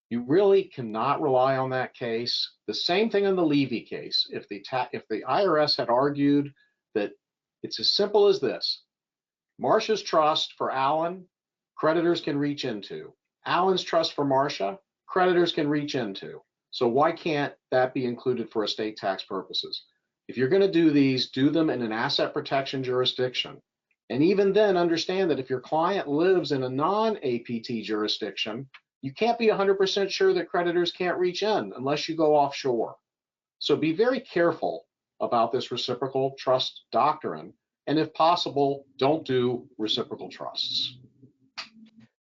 You really cannot rely on that case. The same thing in the Levy case. If the IRS had argued that it's as simple as this: Marcia's trust for Alan, creditors can reach into. Alan's trust for Marcia, creditors can reach into. So why can't that be included for estate tax purposes? If you're going to do these, do them in an asset protection jurisdiction. And even then, understand that if your client lives in a non-APT jurisdiction, you can't be 100% sure that creditors can't reach in unless you go offshore. So be very careful about this reciprocal trust doctrine. And if possible, don't do reciprocal trusts.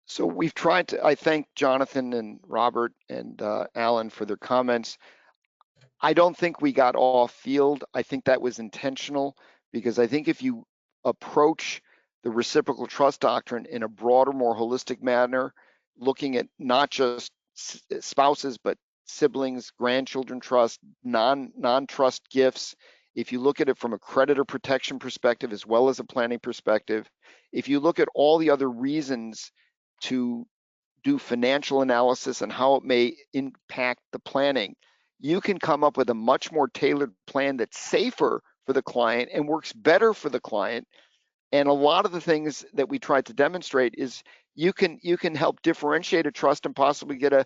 So we've tried to, I thank Jonathan and Robert and Alan for their comments. I don't think we got off field. I think that was intentional, because I think if you approach the reciprocal trust doctrine in a broader, more holistic manner, looking at not just spouses, but siblings, grandchildren trust, non-trust gifts, if you look at it from a creditor protection perspective as well as a planning perspective, if you look at all the other reasons to do financial analysis and how it may impact the planning, you can come up with a much more tailored plan that's safer for the client and works better for the client. And a lot of the things that we tried to demonstrate is you can help differentiate a trust and possibly get a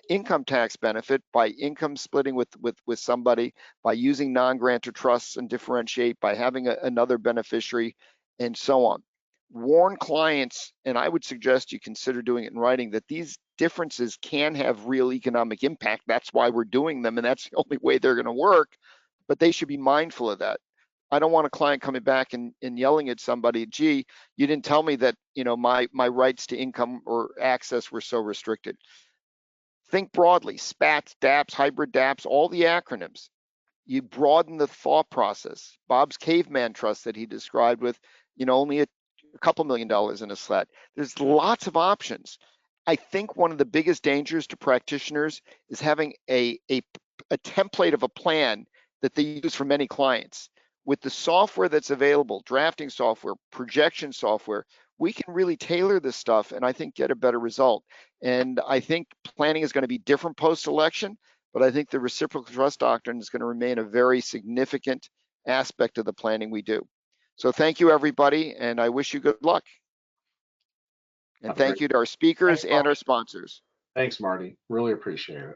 income tax benefit by income splitting with somebody, by using non-grantor trusts and differentiate, by having another beneficiary, and so on. Warn clients, and I would suggest you consider doing it in writing, that these differences can have real economic impact. That's why we're doing them, and that's the only way they're going to work, but they should be mindful of that. I don't want a client coming back and yelling at somebody, gee, you didn't tell me that, you know, my rights to income or access were so restricted. Think broadly, SPATs, DAPTs, hybrid DAPTs, all the acronyms. You broaden the thought process. Bob's caveman trust that he described with, you know, only a couple $1 million in a SLAT. There's lots of options. I think one of the biggest dangers to practitioners is having a template of a plan that they use for many clients. With the software that's available, drafting software, projection software, we can really tailor this stuff and I think get a better result. And I think planning is going to be different post-election, but I think the reciprocal trust doctrine is going to remain a very significant aspect of the planning we do. So thank you, everybody, and I wish you good luck. And thank you to our speakers and our sponsors. Thanks, Marty. Really appreciate it.